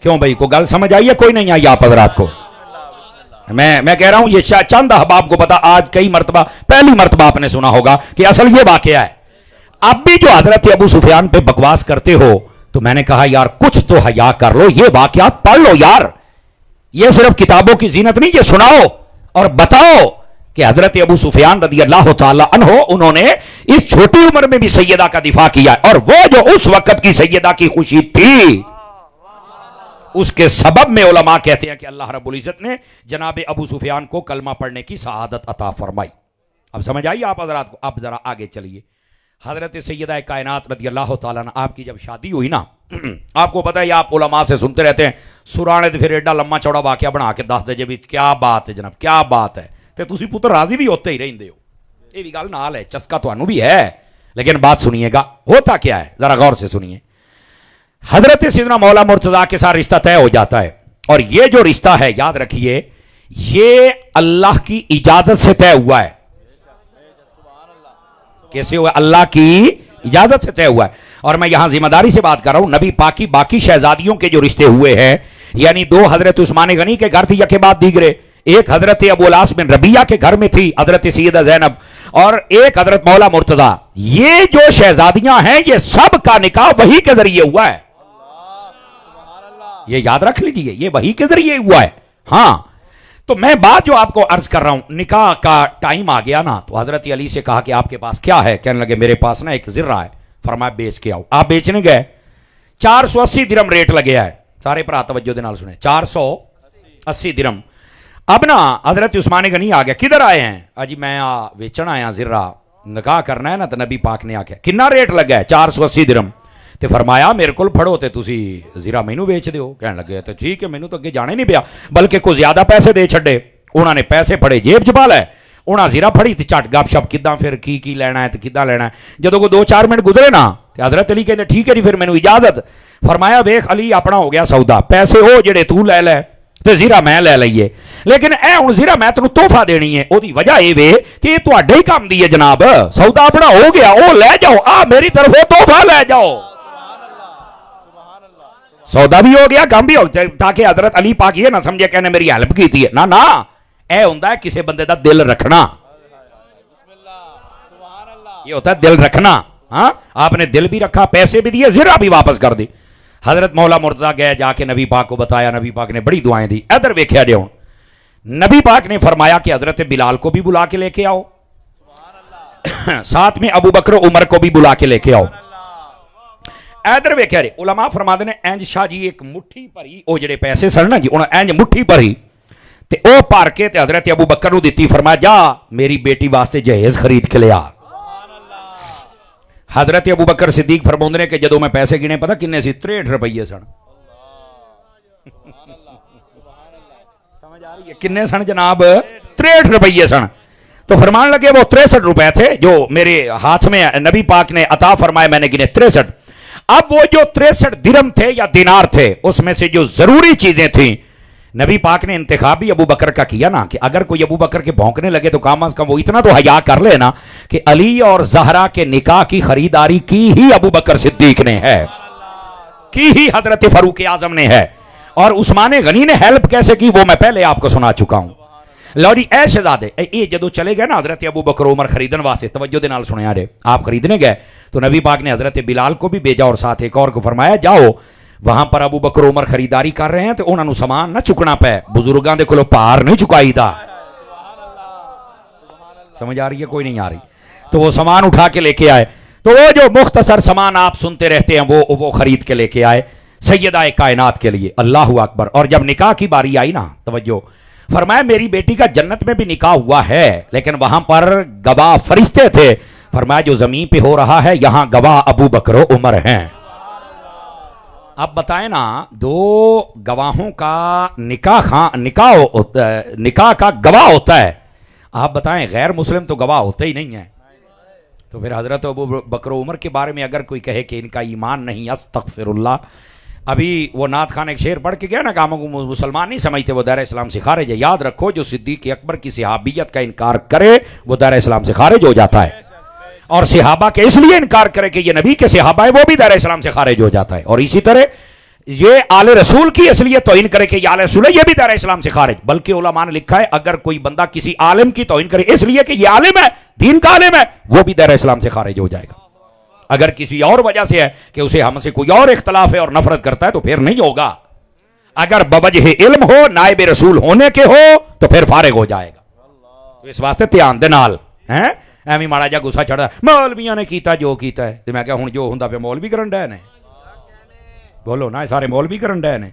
کیوں بھائی کو گل سمجھ آئی ہے کوئی نہیں آئی آپ حضرات کو میں کہہ رہا ہوں یہ چند احباب کو پتا آج کئی مرتبہ پہلی مرتبہ آپ نے سنا ہوگا کہ اصل یہ واقعہ ہے اب بھی جو حضرت ابو سفیان پہ بکواس کرتے ہو تو میں نے کہا یار کچھ تو حیا کر لو یہ واقعات پڑھ لو یار یہ صرف کتابوں کی زینت نہیں یہ سناؤ اور بتاؤ کہ حضرت ابو سفیان رضی اللہ تعالی عنہ انہوں نے اس چھوٹی عمر میں بھی سیدہ کا دفاع کیا، اور وہ جو اس وقت کی سیدہ کی خوشی تھی اس کے سبب میں علماء کہتے ہیں کہ اللہ رب العزت نے جناب ابو سفیان کو کلمہ پڑھنے کی سعادت عطا فرمائی۔ اب سمجھ آئیے آپ حضرات کو؟ اب ذرا آگے چلیے۔ حضرت سیدہ کائنات رضی اللہ تعالیٰ عنہ آپ کی جب شادی ہوئی نا، آپ کو پتہ ہے آپ علماء سے سنتے رہتے ہیں سرانے تو پھر ایڈا لمبا چوڑا واقعہ بنا کے دس دے جی کیا بات ہے جناب، کیا بات ہے، تے تسی پتر راضی بھی ہوتے ہی رہندے ہو، یہ بھی گل نال ہے، چسکا تانوں بھی ہے، لیکن بات سنیے گا ہوتا کیا ہے، ذرا غور سے سنیے۔ حضرت سیدنا مولا مرتضیٰ کے ساتھ رشتہ طے ہو جاتا ہے، اور یہ جو رشتہ ہے یاد رکھیے یہ اللہ کی اجازت سے طے ہوا ہے۔ کیسے ہوا؟ اللہ کی اجازت سے طے ہوا ہے۔ اور میں یہاں ذمہ داری سے بات کر رہا ہوں، نبی پاک کی باقی شہزادیوں کے جو رشتے ہوئے ہیں، یعنی 2 حضرت عثمان غنی کے گھر تھی یکے بعد دیگرے، ایک حضرت ابو العاص بن ربیعہ کے گھر میں تھی حضرت سیدہ زینب، اور ایک حضرت مولا مرتضیٰ، یہ جو شہزادیاں ہیں یہ سب کا نکاح وحی کے ذریعے ہوا ہے۔ یہ یاد رکھ لیجئے یہ وحی کے ذریعے ہوا ہے۔ ہاں تو میں بات جو آپ کو عرض کر رہا ہوں، نکاح کا ٹائم آ گیا نا، تو حضرت علی سے کہا کہ آپ کے پاس کیا ہے؟ کہنے لگے میرے پاس نا ایک زرہ ہے، فرمایا بیچ کے آؤ۔ آپ بیچنے گئے، 480 درم ریٹ لگیا ہے، سارے پر توجہ دے نال سنیں، 480 درم۔ اب نا حضرت عثمان غنی آ گیا، کدھر آئے ہیں؟ اجی میں بیچن آیا زرہ، نکاح کرنا ہے نا، تو نبی پاک نے آکھیا کنا ریٹ لگا ہے؟ 480 درم۔ تے فرمایا میرے کول پھڑو تے تسی زیرہ مینوں بیچ دیو۔ کہنے لگے تے ٹھیک ہے، مینوں تو اگے جانے نہیں پیا، بلکہ کوئی زیادہ پیسے دے چھڈے۔ انہوں نے پیسے پھڑے جیب چ پا لے، انہاں زیرہ پھڑی تے چٹ گپ شپ کداں پھر کی لینا ہے تے کداں لینا ہے۔ جدوں کو 2-4 منٹ گزرے نا تے حضرت علی کہندے ٹھیک ہے جی پھر مینوں اجازت۔ فرمایا ویکھ علی اپنا ہو گیا سودا، پیسے او جڑے تو لے لے تے زیرہ میں لے لئیے، لیکن اے ہن زیرہ میں تینوں تحفہ دینی ہے، او دی وجہ اے وے کہ یہ تہاڈے ہی کام دی ہے جناب، سودا اپنا ہو گیا، او لے جاؤ، آ میری طرف او تحفہ لے جاؤ۔ سودا بھی ہو گیا، کام بھی ہو گیا، تاکہ حضرت علی پاک یہ نہ سمجھے کہ نے میری ہیلپ کی تھی، نہ نہ، اے ہوندا ہے کسی بندے دا دل رکھنا، یہ ہوتا ہے دل رکھنا۔ ہاں آپ نے دل بھی رکھا، پیسے بھی دیے، زرہ بھی واپس کر دی۔ حضرت مولا مرتضیٰ گئے، جا کے نبی پاک کو بتایا، نبی پاک نے بڑی دعائیں دی۔ ادھر ویکھیا جے ہن نبی پاک نے فرمایا کہ حضرت بلال کو بھی بلا کے لے کے آؤ، ساتھ میں ابو بکر عمر کو بھی بلا کے لے کے آؤ۔ ادھر ویکھیا جے علماء فرماتے نے اینج شاہ جی ایک مٹھی بھری او جڑے پیسے سن نا جی، انہاں اینج مٹھی بھری تے او بھر کے تے حضرت ابو بکر نو دتی، فرمایا جا میری بیٹی واسطے جہیز خرید کے لے آ۔ حضرت ابو بکر صدیق فرماندے نے کہ جدوں میں پیسے گنے پتہ کنے سی؟ 63 روپے سن۔ سمجھ آ رہی ہے کنے سن جناب؟ 63 روپے سن۔ تو فرمان لگے وہ 63 روپے تھے جو میرے ہاتھ میں نبی پاک نے عطا فرمائے، میں نے گنے 63۔ اب وہ جو 63 درم تھے یا دینار تھے، اس میں سے جو ضروری چیزیں تھیں نبی پاک نے انتخاب بھی ابو بکر کا کیا نا، کہ اگر کوئی ابو بکر کے بھونکنے لگے تو کم از کم وہ اتنا تو حیا کر لے نا کہ علی اور زہرا کے نکاح کی خریداری کی ہی ابو بکر صدیق نے ہے، کی ہی حضرت فاروق اعظم نے ہے، اور عثمان غنی نے ہیلپ کیسے کی وہ میں پہلے آپ کو سنا چکا ہوں۔ لو جی اے شہزادے، یہ جدو چلے گئے نا حضرت ابو بکر عمر خریدن واسطے، توجہ دے نال سنیا جے، آپ خریدنے گئے تو نبی پاک نے حضرت بلال کو بھی بھیجا اور ساتھ ایک اور کو فرمایا جاؤ وہاں پر ابو بکر عمر خریداری کر رہے ہیں تو انہوں نے سامان نہ چکنا پے، بزرگاں دے کولوں پار نہیں چکائی دا۔ سمجھ آ رہی ہے کوئی نہیں آ رہی؟ تو وہ سامان اٹھا کے لے کے آئے، تو وہ جو مختصر سامان آپ سنتے رہتے ہیں وہ خرید کے لے کے آئے سیدہ کائنات کے لیے۔ اللہ اکبر۔ اور جب نکاح کی باری آئی نا، توجہ فرمایا میری بیٹی کا جنت میں بھی نکاح ہوا ہے، لیکن وہاں پر گواہ فرشتے تھے، فرمایا جو زمین پہ ہو رہا ہے یہاں گواہ ابو بکر و عمر ہیں۔ اب بتائیں نا، 2 گواہوں کا نکاح کا گواہ ہوتا ہے، آپ بتائیں غیر مسلم تو گواہ ہوتے ہی نہیں ہیں، تو پھر حضرت ابو بکر و عمر کے بارے میں اگر کوئی کہے کہ ان کا ایمان نہیں، استغفر اللہ۔ ابھی وہ نعت خان ایک شعر پڑھ کے گیا نا کہ ہم مسلمان نہیں سمجھتے، وہ دائرہ اسلام سے خارج ہے۔ یاد رکھو جو صدیق اکبر کی صحابیت کا انکار کرے وہ دائرہ اسلام سے خارج ہو جاتا ہے، اور صحابہ کے اس لیے انکار کرے کہ یہ نبی کے صحابہ ہے وہ بھی دائرہ اسلام سے خارج ہو جاتا ہے، اور اسی طرح یہ آل رسول کی اس لیے توہین کرے کہ یہ آل رسول ہے یہ بھی دائرہ اسلام سے خارج۔ بلکہ علماء نے لکھا ہے اگر کوئی بندہ کسی عالم کی توہین کرے اس لیے کہ یہ عالم ہے، دین کا عالم ہے، وہ بھی دائرہ اسلام سے خارج ہو جائے گا۔ اگر کسی اور وجہ سے ہے کہ اسے ہم سے کوئی اور اختلاف ہے اور نفرت کرتا ہے تو پھر نہیں ہوگا، اگر بوجہ علم ہو، نائب رسول ہونے کے ہو تو پھر فارغ ہو جائے گا۔ تو اس واسطے دھیان دے نال ہیں ایویں ماڑا جا گسا چڑھدا مولویاں نے کیتا جو کیتا ہے تے میں کہا ہن جو ہوندا پیا مولوی کرن ڈے نے بولو نا سارے مولوی کرن ڈے نے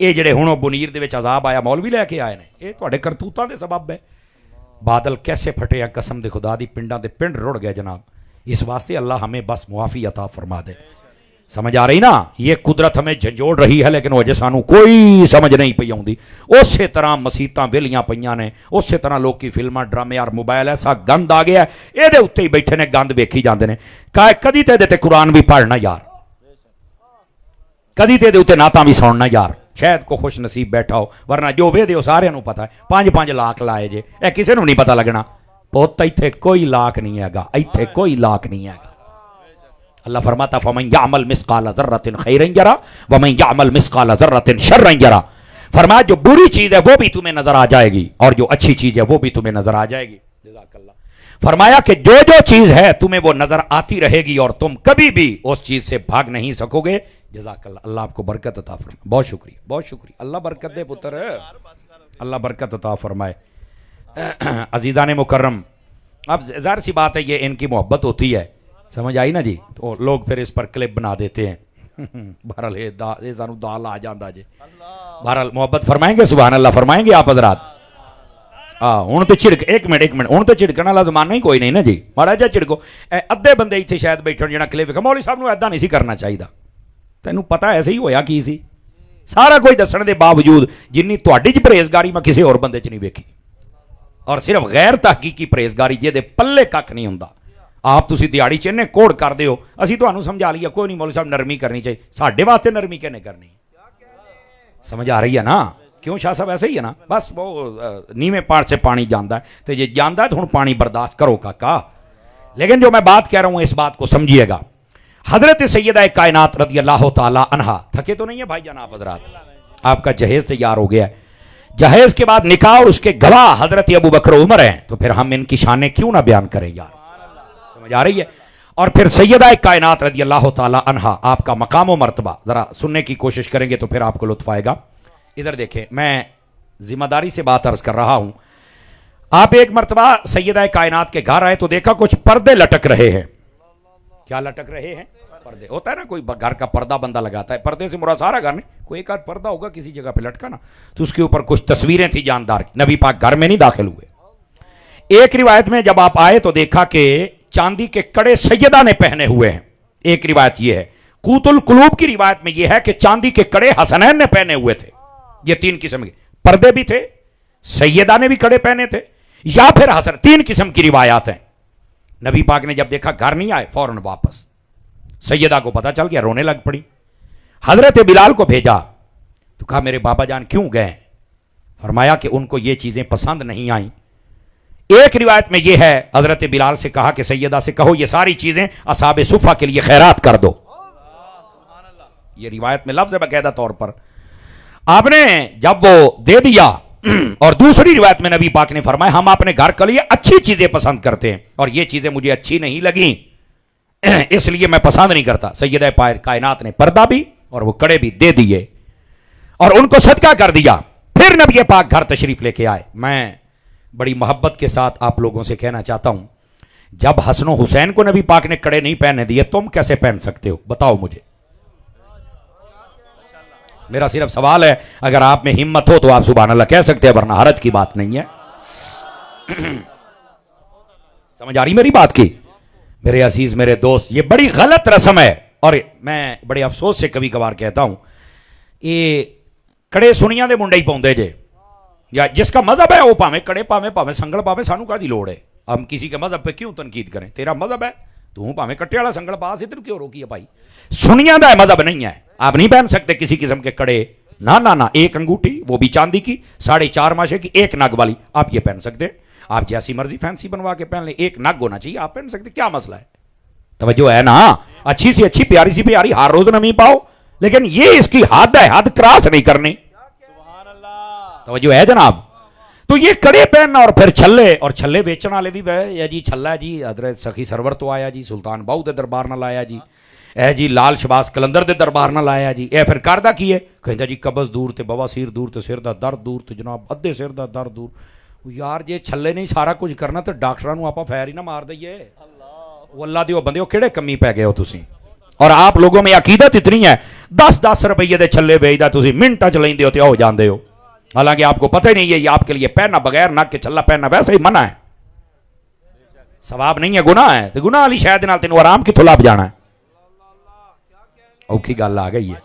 یہ جڑے ہن بنیر دے وچ عذاب آیا مولوی لے کے آئے نے یہ تواڈے کرتوتاں دے سبب ہے بادل کیسے پھٹے ہیں قسم دے خدا دی پنڈاں دے پنڈ رڑ گئے جناب اس واسطے اللہ ہمیں بس معافی عطا فرما دے سمجھ آ رہی نا یہ قدرت ہمیں جھنجھوڑ رہی ہے لیکن وجہ سانو کوئی سمجھ نہیں پئی آؤندی اسی طرح مسیتاں ویلیاں پئیاں نے اسی طرح لوگ کی فلماں ڈرامے اور موبائل ایسا گند آ گیا ہے یہ اتنے ہی بیٹھے نے گند ویکھی جاندے نے کدی تے قرآن بھی پڑھنا یار کدی تے اتنے نعتاں بھی سننا یار شاید کو خوش نصیب بیٹھا ہو ورنہ جو وے دیو سارے نو پتا ہے 5-5 لاکھ لائے جے اے کسے نو نہیں پتا لگنا پوت ایتھے کوئی لاکھ نہیں ہے گا ایتھے کوئی لاکھ نہیں ہے گا اللہ فرماتا فمن یعمل مثقال ذرۃ خیرا یرا ومن یعمل مثقال ذرۃ شرا یرا فرمایا جو بری چیز ہے وہ بھی تمہیں نظر آ جائے گی اور جو اچھی چیز ہے وہ بھی تمہیں نظر آ جائے گی جزاک اللہ فرمایا کہ جو چیز ہے تمہیں وہ نظر آتی رہے گی اور تم کبھی بھی اس چیز سے بھاگ نہیں سکو گے جزاک اللہ اللہ آپ کو برکت عطا فرمائے بہت شکریہ اللہ برکت دے پتر اللہ برکت عطا فرمائے عزیزان مکرم اب ظاہر سی بات ہے یہ ان کی محبت ہوتی ہے سمجھ آئی نا جی تو لوگ پھر اس پر کلپ بنا دیتے ہیں بہرحال یہ سانو دال آ جاندہ جی بہرحال محبت فرمائیں گے سبحان اللہ فرمائیں گے آپ حضرات ہوں تو چھڑک ایک منٹ ہوں تو چھڑکن والا زمانہ ہی کوئی نہیں نا جی ماڑا جا چھڑکو ادھے بندے اتنے شاید بیٹھے جہاں کلپ ویکھا مولوی صاحب نو ایدا نہیں سی کرنا چاہیے تینوں پتہ ایسے ہی ہویا کی سی سارا کوئی دسن دے باوجود جنی تہاڈی چ پرہیزگاری میں کسی اور بندے چ نہیں ویکھی اور صرف غیر تحقیقی پرہیزگاری جہدے پلے کھ نہیں ہوندا آپ تسی دیہڑی چنے کوڑ کر دیو اسی تانوں سمجھا لیا کوئی نہیں مولوی صاحب نرمی کرنی چاہیے ساڈے واسطے نرمی کہنے کرنی سمجھ آ رہی ہے نا کیوں شاہ صاحب ایسے ہی ہے نا بس وہ نیویں پاٹ سے پانی جاندا ہے تو یہ جاندا ہے تو ہن پانی برداشت کرو کاکا لیکن جو میں بات کہہ رہا ہوں اس بات کو سمجھیے گا حضرت سیدہ کائنات رضی اللہ تعالی عنہا تھکے تو نہیں ہے بھائی جناب حضرات آپ کا جہیز تیار ہو گیا ہے جہیز کے بعد نکاح اور اس کے گواہ حضرت ابو بکر عمر ہیں تو پھر ہم ان کی شانیں کیوں نہ بیان کریں یار سمجھ آ رہی ہے اور پھر سیدہ کائنات رضی اللہ تعالی عنہا آپ کا مقام و مرتبہ ذرا سننے کی کوشش کریں گے تو پھر آپ کو لطف آئے گا ادھر دیکھیں میں ذمہ داری سے بات عرض کر رہا ہوں آپ ایک مرتبہ سیدہ کائنات کے گھر آئے تو دیکھا کچھ پردے لٹک رہے ہیں کیا لٹک رہے ہیں پردے ہوتا ہے نا کوئی گھر کا پردہ بندہ لگاتا ہے پردے سے مراد سارا گھر نہیں کوئی ایک آدھ پردہ ہوگا کسی جگہ پہ لٹکا نا تو اس کے اوپر کچھ تصویریں تھی جاندار کی نبی پاک گھر میں نہیں داخل ہوئے ایک روایت میں جب آپ آئے تو دیکھا کہ چاندی کے کڑے سیدہ نے پہنے ہوئے ہیں ایک روایت یہ ہے قوت القلوب کی روایت میں یہ ہے کہ چاندی کے کڑے حسنین نے پہنے ہوئے تھے یہ 3 قسم کے پردے بھی تھے سیدہ نے بھی کڑے پہنے تھے یا پھر حسن 3 قسم کی روایات ہیں نبی پاک نے جب دیکھا گھر نہیں آئے فوراً واپس سیدہ کو پتا چل گیا رونے لگ پڑی حضرت بلال کو بھیجا تو کہا میرے بابا جان کیوں گئے فرمایا کہ ان کو یہ چیزیں پسند نہیں آئیں ایک روایت میں یہ ہے حضرت بلال سے کہا کہ سیدہ سے کہو یہ ساری چیزیں اصحاب صفہ کے لیے خیرات کر دو یہ روایت میں لفظ ہے باقاعدہ طور پر آپ نے جب وہ دے دیا اور دوسری روایت میں نبی پاک نے فرمایا ہم اپنے گھر کے لیے اچھی چیزیں پسند کرتے ہیں اور یہ چیزیں مجھے اچھی نہیں لگیں اس لیے میں پسند نہیں کرتا سیدہ کائنات نے پردہ بھی اور وہ کڑے بھی دے دیے اور ان کو صدقہ کر دیا پھر نبی پاک گھر تشریف لے کے آئے میں بڑی محبت کے ساتھ آپ لوگوں سے کہنا چاہتا ہوں جب حسن و حسین کو نبی پاک نے کڑے نہیں پہننے دیے تم کیسے پہن سکتے ہو بتاؤ مجھے میرا صرف سوال ہے اگر آپ میں ہمت ہو تو آپ سبحان اللہ کہہ سکتے ہیں ورنہ حرج کی بات نہیں ہے سمجھ آ رہی میری بات کی میرے عزیز میرے دوست یہ بڑی غلط رسم ہے اور میں بڑے افسوس سے کبھی کبھار کہتا ہوں یہ کڑے سنیاں دے منڈے ہی پاؤندے جے یا جس کا مذہب ہے وہ پاویں کڑے پاویں سنگل پاویں سانو کا دی لوڑ ہے ہم کسی کے مذہب پہ کیوں تنقید کریں تیرا مذہب ہے تو پاویں کٹے والا سنگل پا سے تینوں کیوں روکی ہے بھائی سنیاں دا مذہب نہیں ہے آپ نہیں پہن سکتے کسی قسم کے کڑے نہ ایک انگوٹھی وہ بھی چاندی کی 4.5 ماشے کی ایک نگ والی آپ یہ پہن سکتے آپ جیسی مرضی فینسی بنوا کے پہن لیں ایک نگ ہونا چاہیے آپ پہن سکتے کیا مسئلہ ہے توجہ ہے نا اچھی سی اچھی پیاری سی پیاری ہر روز نمی پاؤ لیکن یہ اس کی حد ہے حد کراس نہیں کرنی توجہ ہے جناب تو یہ کڑے پہننا اور پھر چھلے بیچن والے بھی یا جی چھلا ہے جی حضرت سخی سرور تو آیا جی سلطان باؤ دے دربار نہ لایا جی اے جی لال شباز کلندر دے دربار نہ لایا جی اے پھر کردہ کی ہے کہتا جی قبض دور تے بواسیر دور تے سر دا درد دور تے جناب ادھے سر دا درد دور یار جی چھلے نہیں سارا کچھ کرنا تو ڈاکٹراں نوں آپاں فیر ہی نہ مار دئیے. وہ اللہ دیو بندے ہو کیڑے کمی پی گئے ہو تسی. اور آپ لوگوں میں عقیدت اتنی ہے 10-10 روپیے دے چھلے بیچدا تسی منٹاں چ لیندے ہو تے ہو جاندے ہو. حالانکہ آپ کو پتہ ہی نہیں ہے یہ آپ کے لیے پہننا بغیر نک کے چھلا پہننا ویسے ہی منع ہے. ثواب نہیں ہے گناہ ہے. تے گناہ والی شے دے نال تینوں آرام کتھوں لب جانا ہے. اوکھی گل آ گئی ہے.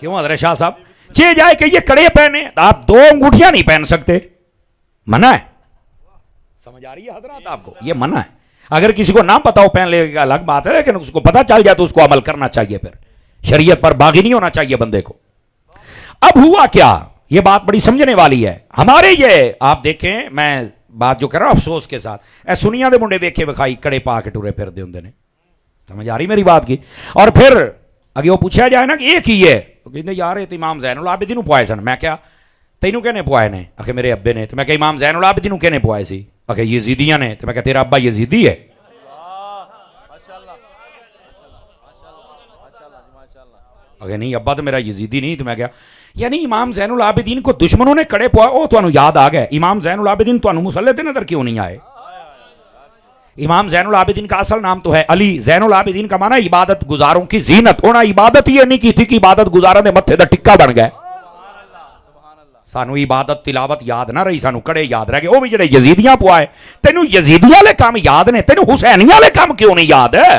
کیوں حضرت شاہ صاحب چے جائے کہ یہ کڑے پہنے آپ 2 انگوٹھیاں نہیں پہن سکتے. منع ہے. سمجھ آ رہی ہے حضرات آپ کو؟ یہ منع ہے. اگر کسی کو نہ پتا ہو پہن لے گا الگ بات ہے, لیکن اس کو پتا چل جائے تو اس کو عمل کرنا چاہیے. پھر شریعت پر باغی نہیں ہونا چاہیے بندے کو. اب ہوا کیا, یہ بات بڑی سمجھنے والی ہے. ہمارے یہ آپ دیکھیں, میں بات جو کر رہا ہوں افسوس کے ساتھ, اے سنیاں دے منڈے ویکھے وکھائی کڑے پا کے ٹورے پھردے ہوندے نے. سمجھ آ رہی میری بات کی؟ اور پھر اگے وہ پوچھا جائے نا کہ یہ کی ہے, تو کہتے یار یہ تو امام زین العابدین نوں پوائے سن. میں کیا تینوں کہنے پوائے نے؟ آخر میرے ابے نے. تو میں کہ امام زین العابدین نوں کہنے پوائے سی؟ آخر یزیدیاں نے. تو میں کہ تیرا ابا یزیدی ہے؟ اگر نہیں ابا تو میرا یزیدی نہیں. تو میں کیا یعنی امام زین العابدین کو دشمنوں نے کڑے پوا, او تانوں یاد آ گئے امام زین العابدین تانوں مسلح دے نظر کیوں نہیں آئے؟ امام زین العابدین کا اصل نام تو ہے علی. زین العابدین کا معنی عبادت گزاروں کی زینت. انہاں عبادت یہ نہیں کی تھی کہ عبادت گزاروں دے متھے دا ٹکا بن گئے. سانو عبادت تلاوت یاد نہ رہی, سانو کڑے یاد رہ گئے. وہ بھی جڑے یزیدیاں پوائے, تینوں یزیدیاں والے کام یاد نے, تینوں حسینیاں والے کام کیوں نہیں یاد ہے؟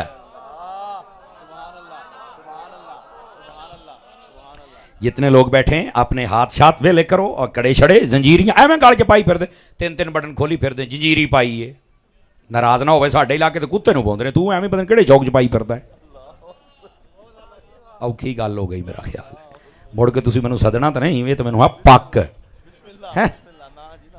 جتنے لوگ بیٹھے ہیں اپنے ہاتھ شات ویلے کرو اور کڑے چھڑے زنجیریاں ایویں گال کے پائی پھر دے, 3 بٹن کھولی پھر دے, جنجیری پائی ہے. ناراض نہ ہوئے ساڈے علاقے تے کتے نوں پوندے نے, تو ایویں پتہ نہیں کہڑے چوک چ پائی پھردا ہے. اوکھی گل ہو گئی میرا خیال ہے. مڑ کے تسی مینوں سدنا تے نہیں, یہ تے مینوں پک ہے.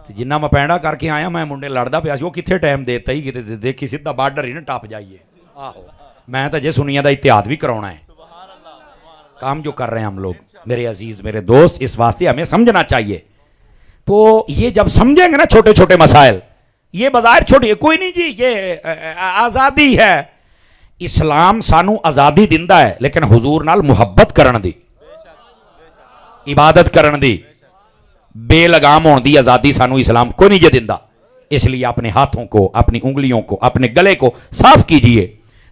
جنہ میں پینڈا کر کے آیا میں منڈے لڑدا پیا سی, وہ کتنے ٹائم دیتا ہی کتے دیکھی سیدھا بارڈر ہی نہ ٹپ جائیے. آہو میں تو جے سنیا دا اتحاد بھی کراونا ہے. کام جو کر رہے ہیں ہم لوگ میرے عزیز میرے دوست, اس واسطے ہمیں سمجھنا چاہیے. تو یہ جب سمجھیں گے نا چھوٹے چھوٹے مسائل, یہ بظاہر چھوٹی کوئی نہیں جی یہ آزادی ہے. اسلام سانو آزادی دیندا ہے, لیکن حضور نال محبت کرن دی, عبادت کرن دی, بے لگام ہون دی آزادی سانو اسلام کوئی نہیں جے دیندا. اس لیے اپنے ہاتھوں کو, اپنی انگلیوں کو, اپنے گلے کو صاف کیجئے.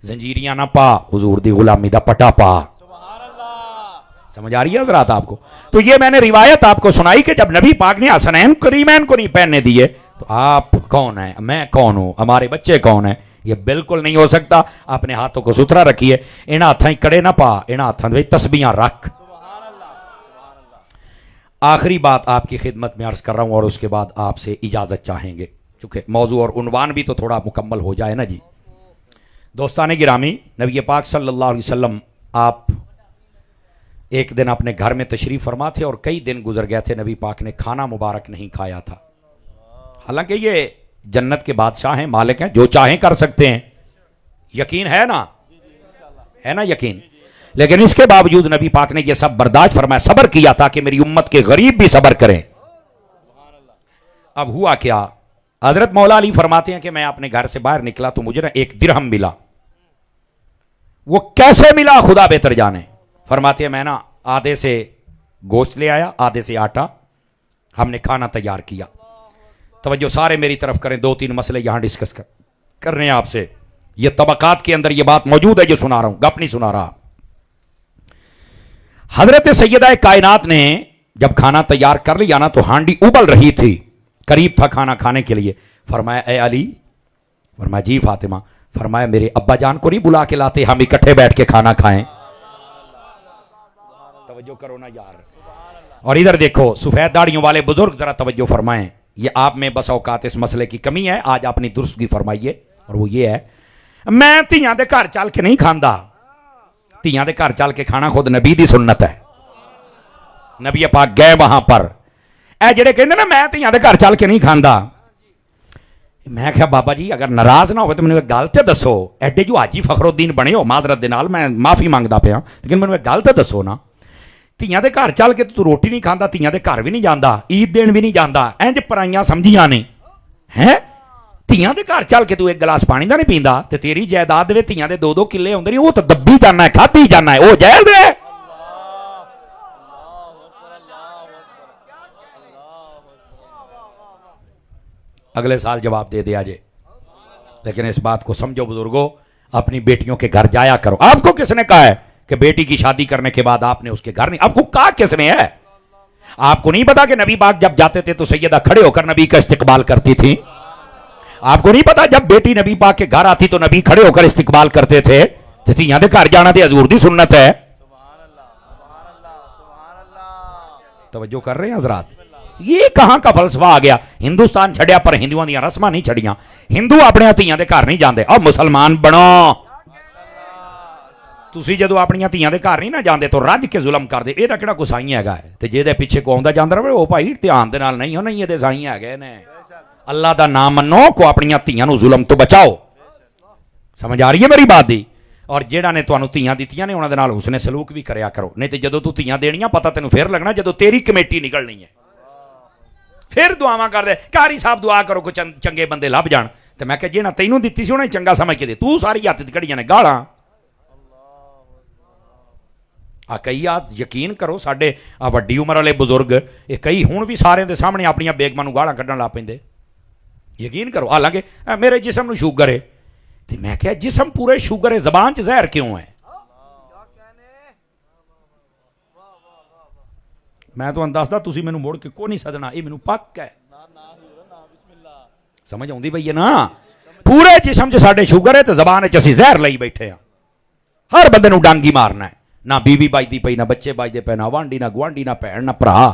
زنجیریاں نہ پا, حضور دی غلامی دا پٹا پا. سمجھ آ رہی ہے حضرات آپ کو؟ تو یہ میں نے روایت آپ کو سنائی کہ جب نبی پاک نے حسنین کریمین کو نہیں پہننے دیے, تو آپ کون ہیں, میں کون ہوں, ہمارے بچے کون ہیں؟ یہ بالکل نہیں ہو سکتا. اپنے ہاتھوں کو ستھرا رکھیے, انہاں ہاتھاں کڑے نہ پا, انہاں ہاتھاں وچ تسبیحاں رکھ. آخری بات آپ کی خدمت میں عرض کر رہا ہوں اور اس کے بعد آپ سے اجازت چاہیں گے, چونکہ موضوع اور عنوان بھی تو تھوڑا مکمل ہو جائے نا جی. دوستان گرامی, نبی پاک صلی اللہ علیہ وسلم آپ ایک دن اپنے گھر میں تشریف فرما تھے اور کئی دن گزر گئے تھے, نبی پاک نے کھانا مبارک نہیں کھایا تھا. حالانکہ یہ جنت کے بادشاہ ہیں, مالک ہیں, جو چاہیں کر سکتے ہیں. یقین ہے نا, ہے نا یقین؟ لیکن اس کے باوجود نبی پاک نے یہ سب برداشت فرمایا, صبر کیا تاکہ میری امت کے غریب بھی صبر کریں. اب ہوا کیا, حضرت مولا علی فرماتے ہیں کہ میں اپنے گھر سے باہر نکلا تو مجھے نا 1 درہم ملا. وہ کیسے ملا خدا بہتر جانے. فرماتے ہیں میں نا آدھے سے گوشت لے آیا, آدھے سے آٹا, ہم نے کھانا تیار کیا. توجہ سارے میری طرف کریں, 2-3 مسئلے یہاں ڈسکس کر رہے ہیں آپ سے. یہ طبقات کے اندر یہ بات موجود ہے جو سنا رہا ہوں, گپ نہیں سنا رہا. حضرت سیدہ کائنات نے جب کھانا تیار کر لیا نا, تو ہانڈی ابل رہی تھی, قریب تھا کھانا کھانے کے لیے. فرمایا اے علی, فرمایا جی فاطمہ. فرمایا میرے ابا جان کو نہیں بلا کے لاتے, ہم اکٹھے بیٹھ کے کھانا کھائیں. توجہ کرو نا یار. اور ادھر دیکھو سفید داڑیوں والے بزرگ ذرا توجہ فرمائیں. یہ آپ میں بس اوقات اس مسئلے کی کمی ہے, آج اپنی درستگی فرمائیے. اور وہ یہ ہے, میں تیاں دے گھر چل کے نہیں کھاندا. تیاں دے گھر چل کے کھانا خود نبی دی سنت ہے. نبی پاک گئے وہاں پر, اے جڑے کہندے نا میں تیاں دے گھر چل کے نہیں کھاندا. میں کہا بابا جی اگر ناراض نہ ہوئے تو مینوں ایک گل تے دسو, ایڈے جو حاجی فخر الدین بنے ہو, معذرت دے نال میں معافی مانگدا پیا, لیکن مینوں ایک گل تے دسو نا, تیاں دے گھر چل کے تو روٹی نہیں کھاندا, تیاں دے گھر بھی نہیں جاندا, عید دین بھی نہیں جاندا, انج پرائیاں سمجھیاں نے ہیں. تیاں دے گھر چل کے تو ایک گلاس پانی دا نہیں پیندا, تے تیری جائیداد دے تیاں دے 2-2 کلے ہوندے نے, وہ تو دبی جانا ہے, کھادی جانا ہے, وہ جائز ہے. اگلے سال جواب دے دیا جائے. لیکن اس بات کو سمجھو بزرگوں, اپنی بیٹیوں کے گھر جایا کرو. آپ کو کس نے کہا ہے کہ بیٹی کی شادی کرنے کے بعد آپ نے اس کے گھر نہیں؟ آپ کو کہا کس نے ہے؟ آپ کو نہیں پتا کہ نبی پاک جب جاتے تھے تو سیدہ کھڑے ہو کر نبی کا استقبال کرتی تھی؟ آپ کو نہیں پتا جب بیٹی نبی پاک کے گھر آتی تو نبی کھڑے ہو کر استقبال کرتے تھے؟ تھیاں دے گھر جانا تے حضور دی سنت ہے. توجہ کر رہے ہیں حضرات؟ یہ کہاں کا فلسفہ آ گیا؟ ہندوستان چھڑیا پر ہندوؤں دیا رسماں نہیں چھڑیاں. ہندو اپنے تھیاں دے گھر نہیں جاندے. اب مسلمان بنو. تسی جدو اپنی تھیاں دے گھر نہیں نہ جاندے تو رج کے ظلم کر دے. یہ کہڑا کوئی سائیں ہے تے جے دے پیچھے کو آندا جاندا رہے او بھائی دھیان دے نال نہیں ہو نہیں یہ سائیں ہے نے. اللہ دا نام منو کو اپنی تھیاں نو ظلم تو بچاؤ. سمجھ آ رہی ہے میری بات دی؟ اور جیڑا نے تانوں تھیاں دتیاں نے انہاں دے نال حسن سلوک بھی کریا کرو. نہیں تے جدو تو تھیاں دینیاں پتہ تینوں پھر لگنا جدو تیری کمیٹی نکلنی ہے. پھر دعاواں کر دے قاری صاحب دعا کرو کو چنگے بندے لب جان. تے میں کہ جینا تینوں دتی سی انہیں چنگا سمجھ کے دے. تو ساری ہاتھ کڑیاں نے گالاں. کئی یقین کرو ساڈے وڈی عمر والے بزرگ کئی ہن بھی سارے دے سامنے اپنی بیگماں نوں گالاں کڈن لا پیندے. یقین کرو. حالانکہ میرے جسم نو شوگر ہے. تے میں کہا جسم پورے شوگر ہے, زبان چ زہر کیوں ہے؟ میں تو دسدا تسی مینوں مڑ کے کوئی نہیں سدنا. یہ مینوں پک ہے. سمجھ آؤندی پئی ہے نا؟ پورے جسم چ ساڈے شوگر ہے تے زبان چ اسی زہر لئی بیٹھے ہاں. ہر بندے نوں ڈانگی مارنا ہے. نہ بیوی بجتی پئی, نہ بچے بجتے پے, نہ وانڈی, نہ گوانڈی, نہ بھੈਣ, نہ بھرا.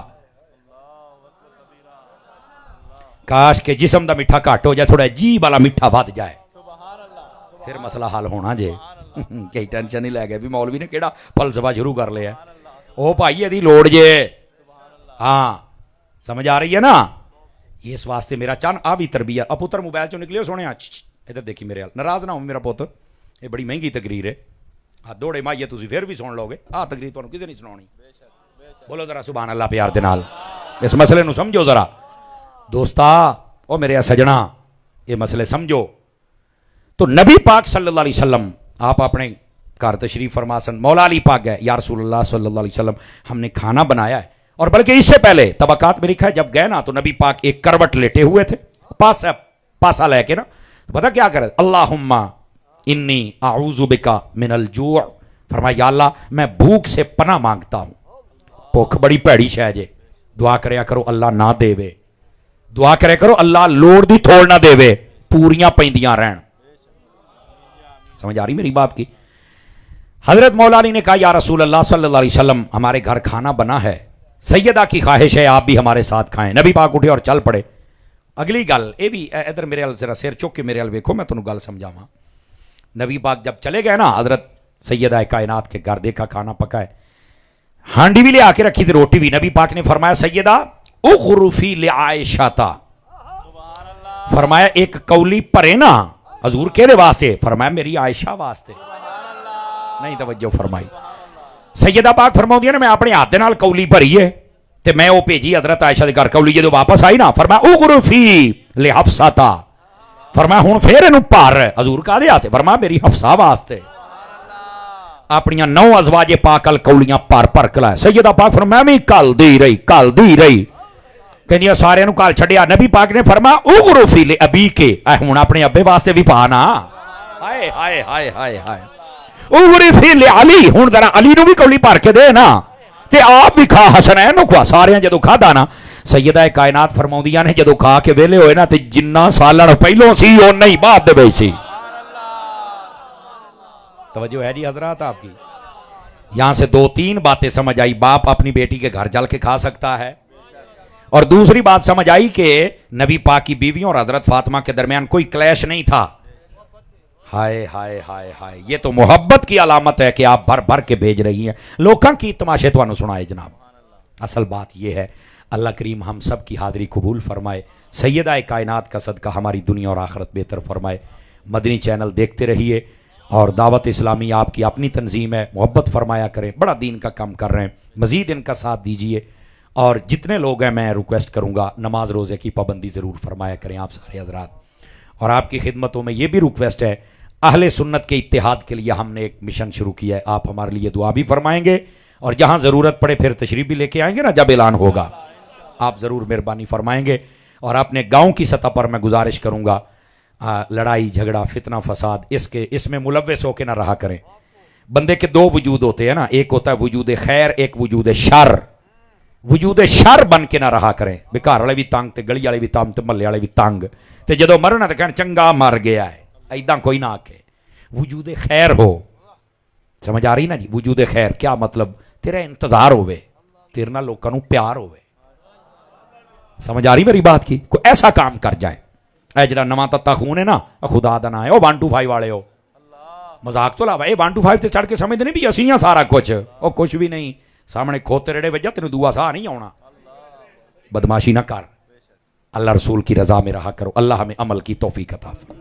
کاش کے جسم دا میٹھا گھٹ ہو جائے, تھوڑا جیب والا میٹھا ود جائے, پھر مسئلہ حل ہونا جے. کئی ٹینشن نہیں لے گئے بھی مولوی نے کیڑا فلسفہ شروع کر لیا. او بھائی یہ لوڑ جے. ہاں سمجھ آ رہی ہے نا؟ اس واسطے میرا چن آ بھی تربیت. اب پتر موبائل چوں نکلے سونے ادھر دیکھی میرے ناراض نہ ہو میرا پوت, یہ بڑی مہنگی تقریر ہے. دوڑے مائیے تسی پھر بھی سن لو گے. تقریر تانوں کسے نہیں سناونی. بولو ذرا سبحان اللہ پیار دے نال. اس مسئلے نو سمجھو ذرا دوستا. او میرے سجنا یہ مسئلے سمجھو. تو نبی پاک صلی اللہ علیہ وسلم آپ اپنے گھر تشریف فرما سن. مولا علی پاک گئے, یا رسول اللہ صلی اللہ علیہ وسلم ہم نے کھانا بنایا ہے. اور بلکہ اس سے پہلے طبقات میں لکھا ہے جب گئے نا تو نبی پاک ایک کروٹ لیٹے ہوئے تھے, پاسا لے کے نا. پتہ کیا کرے؟ اللہم انی اعوذ بکا من الجوع. فرمایا یا اللہ میں بھوک سے پناہ مانگتا ہوں. بھوک بڑی پیڑی شے جے. دعا کریا کرو اللہ نہ دے وے. دعا کرے کرو اللہ لوڑ دی تھوڑ نہ دے وے, پوریاں پیندیاں رہن. سمجھ آ رہی میری بات کی؟ حضرت مولا علی نے کہا یا رسول اللہ صلی اللہ علیہ وسلم ہمارے گھر کھانا بنا ہے, سیدہ کی خواہش ہے آپ بھی ہمارے ساتھ کھائیں. نبی پاک اٹھے اور چل پڑے. اگلی گل یہ بھی ادھر میرے ال ذرا سر چک کے میرے ال ویکھو, میں تمہیں گل سمجھاواں. نبی پاک جب چلے گئے نا حضرت سیدہ کائنات کے گھر, دیکھا کھانا پکا ہے, ہانڈی بھی لے آ کے رکھی تھی, روٹی بھی. نبی پاک نے فرمایا سیدہ اغرفی لعائشہ تا. فرمایا ایک کولی پرے نا. حضور کہنے واسطے؟ فرمایا میری عائشہ واسطے. نہیں توجہ فرمائی. سیدہ پاک فرماؤندی نے میں اپنے ہاتھ دے نال کولی بھری ہے تے میں وہ بھیجی حضرت عائشہ دے گھر. کولی جدوں واپس آئی نا فرمایا اغرفی لحفصہ تا. فرمایا ہن پھر اینو بھر. حضور کہدے ہاتھ؟ فرمایا میری حفصہ واسطے. اپنی 9 ازواج پاک ال کولیاں پر کلا. سیدہ پاک فرمایا میں کل دی رہی کہندی سارے نو کال چھڈیا. نبی پاک نے فرمایا اغرفی لابی کے, ہن اپنے ابے واسطے بھی پا نا. ہائے ہائے ہائے ہائے ہائے. اغرفی لعلی, ہن ذرا علی نو بھی کولی بھر کے دے نا تے آپ بھی کھا. حسنین نو کھا. سارے جدوں کھادا نا سیدہ کائنات فرماؤندیاں نے جدوں کھا کے ویلے ہوئے نا تے جنہ سالن پہلوں سی او نہیں بعد دے وچ سی. توجہ ہے جی حضرات آپ کی؟ یہاں سے 2-3 باتیں سمجھ آئی. باپ اپنی بیٹی کے گھر جل کے کھا سکتا ہے. اور دوسری بات سمجھ آئی کہ نبی پاک کی بیویوں اور حضرت فاطمہ کے درمیان کوئی کلیش نہیں تھا. ہائے ہائے ہائے ہائے, یہ تو محبت کی علامت ہے کہ آپ بھر بھر کے بھیج رہی ہیں. لوکاں کی تماشے تو سنائے جناب. اصل بات یہ ہے اللہ کریم ہم سب کی حاضری قبول فرمائے. سیدہ کائنات کا صدقہ ہماری دنیا اور آخرت بہتر فرمائے. مدنی چینل دیکھتے رہیے اور دعوت اسلامی آپ کی اپنی تنظیم ہے, محبت فرمایا کریں. بڑا دین کا کام کر رہے ہیں, مزید ان کا ساتھ دیجئے. اور جتنے لوگ ہیں میں ریکویسٹ کروں گا نماز روزے کی پابندی ضرور فرمایا کریں آپ سارے حضرات. اور آپ کی خدمتوں میں یہ بھی ریکویسٹ ہے, اہل سنت کے اتحاد کے لیے ہم نے ایک مشن شروع کیا ہے. آپ ہمارے لیے دعا بھی فرمائیں گے اور جہاں ضرورت پڑے پھر تشریف بھی لے کے آئیں گے نا جب اعلان ہوگا. آپ ضرور مہربانی فرمائیں گے. اور اپنے گاؤں کی سطح پر میں گزارش کروں گا لڑائی جھگڑا فتنہ فساد اس میں ملوث ہو کے نہ رہا کریں. بندے کے دو وجود ہوتے ہیں نا, ایک ہوتا ہے وجود خیر, ایک وجود شر. وجود شر بن کے نہ رہا کریں. بے گھر والے بھی تنگ تے گلی والے بھی تنگ تے محلے والے بھی تنگ, تے جدو مرنا تے کہن چنگا مر گیا ہے, ایداں کوئی نہ آکھے. وجود خیر ہو, سمجھ آ رہی نا جی؟ وجود خیر کیا مطلب؟ تیرا انتظار ہوئے, تیرے نال لوکاں نوں پیار ہوئے. سمجھ آ رہی میری بات کی؟ کوئی ایسا کام کر جائے. اے جڑا نواں تتا خون ہے نا, خدا دا نام ہے, او 125 والے ہو, مذاق تو لاوا. اے 125 تے چڑھ کے سمجھدے نہیں بھی اسی ہاں سارا کچھ. او کچھ بھی نہیں, سامنے کھوتے رڑے وجہ تینوں دعا سا نہیں آنا. بدماشی نہ کر, اللہ رسول کی رضا میں رہا کرو. اللہ ہمیں عمل کی توفیق عطا فرمائے.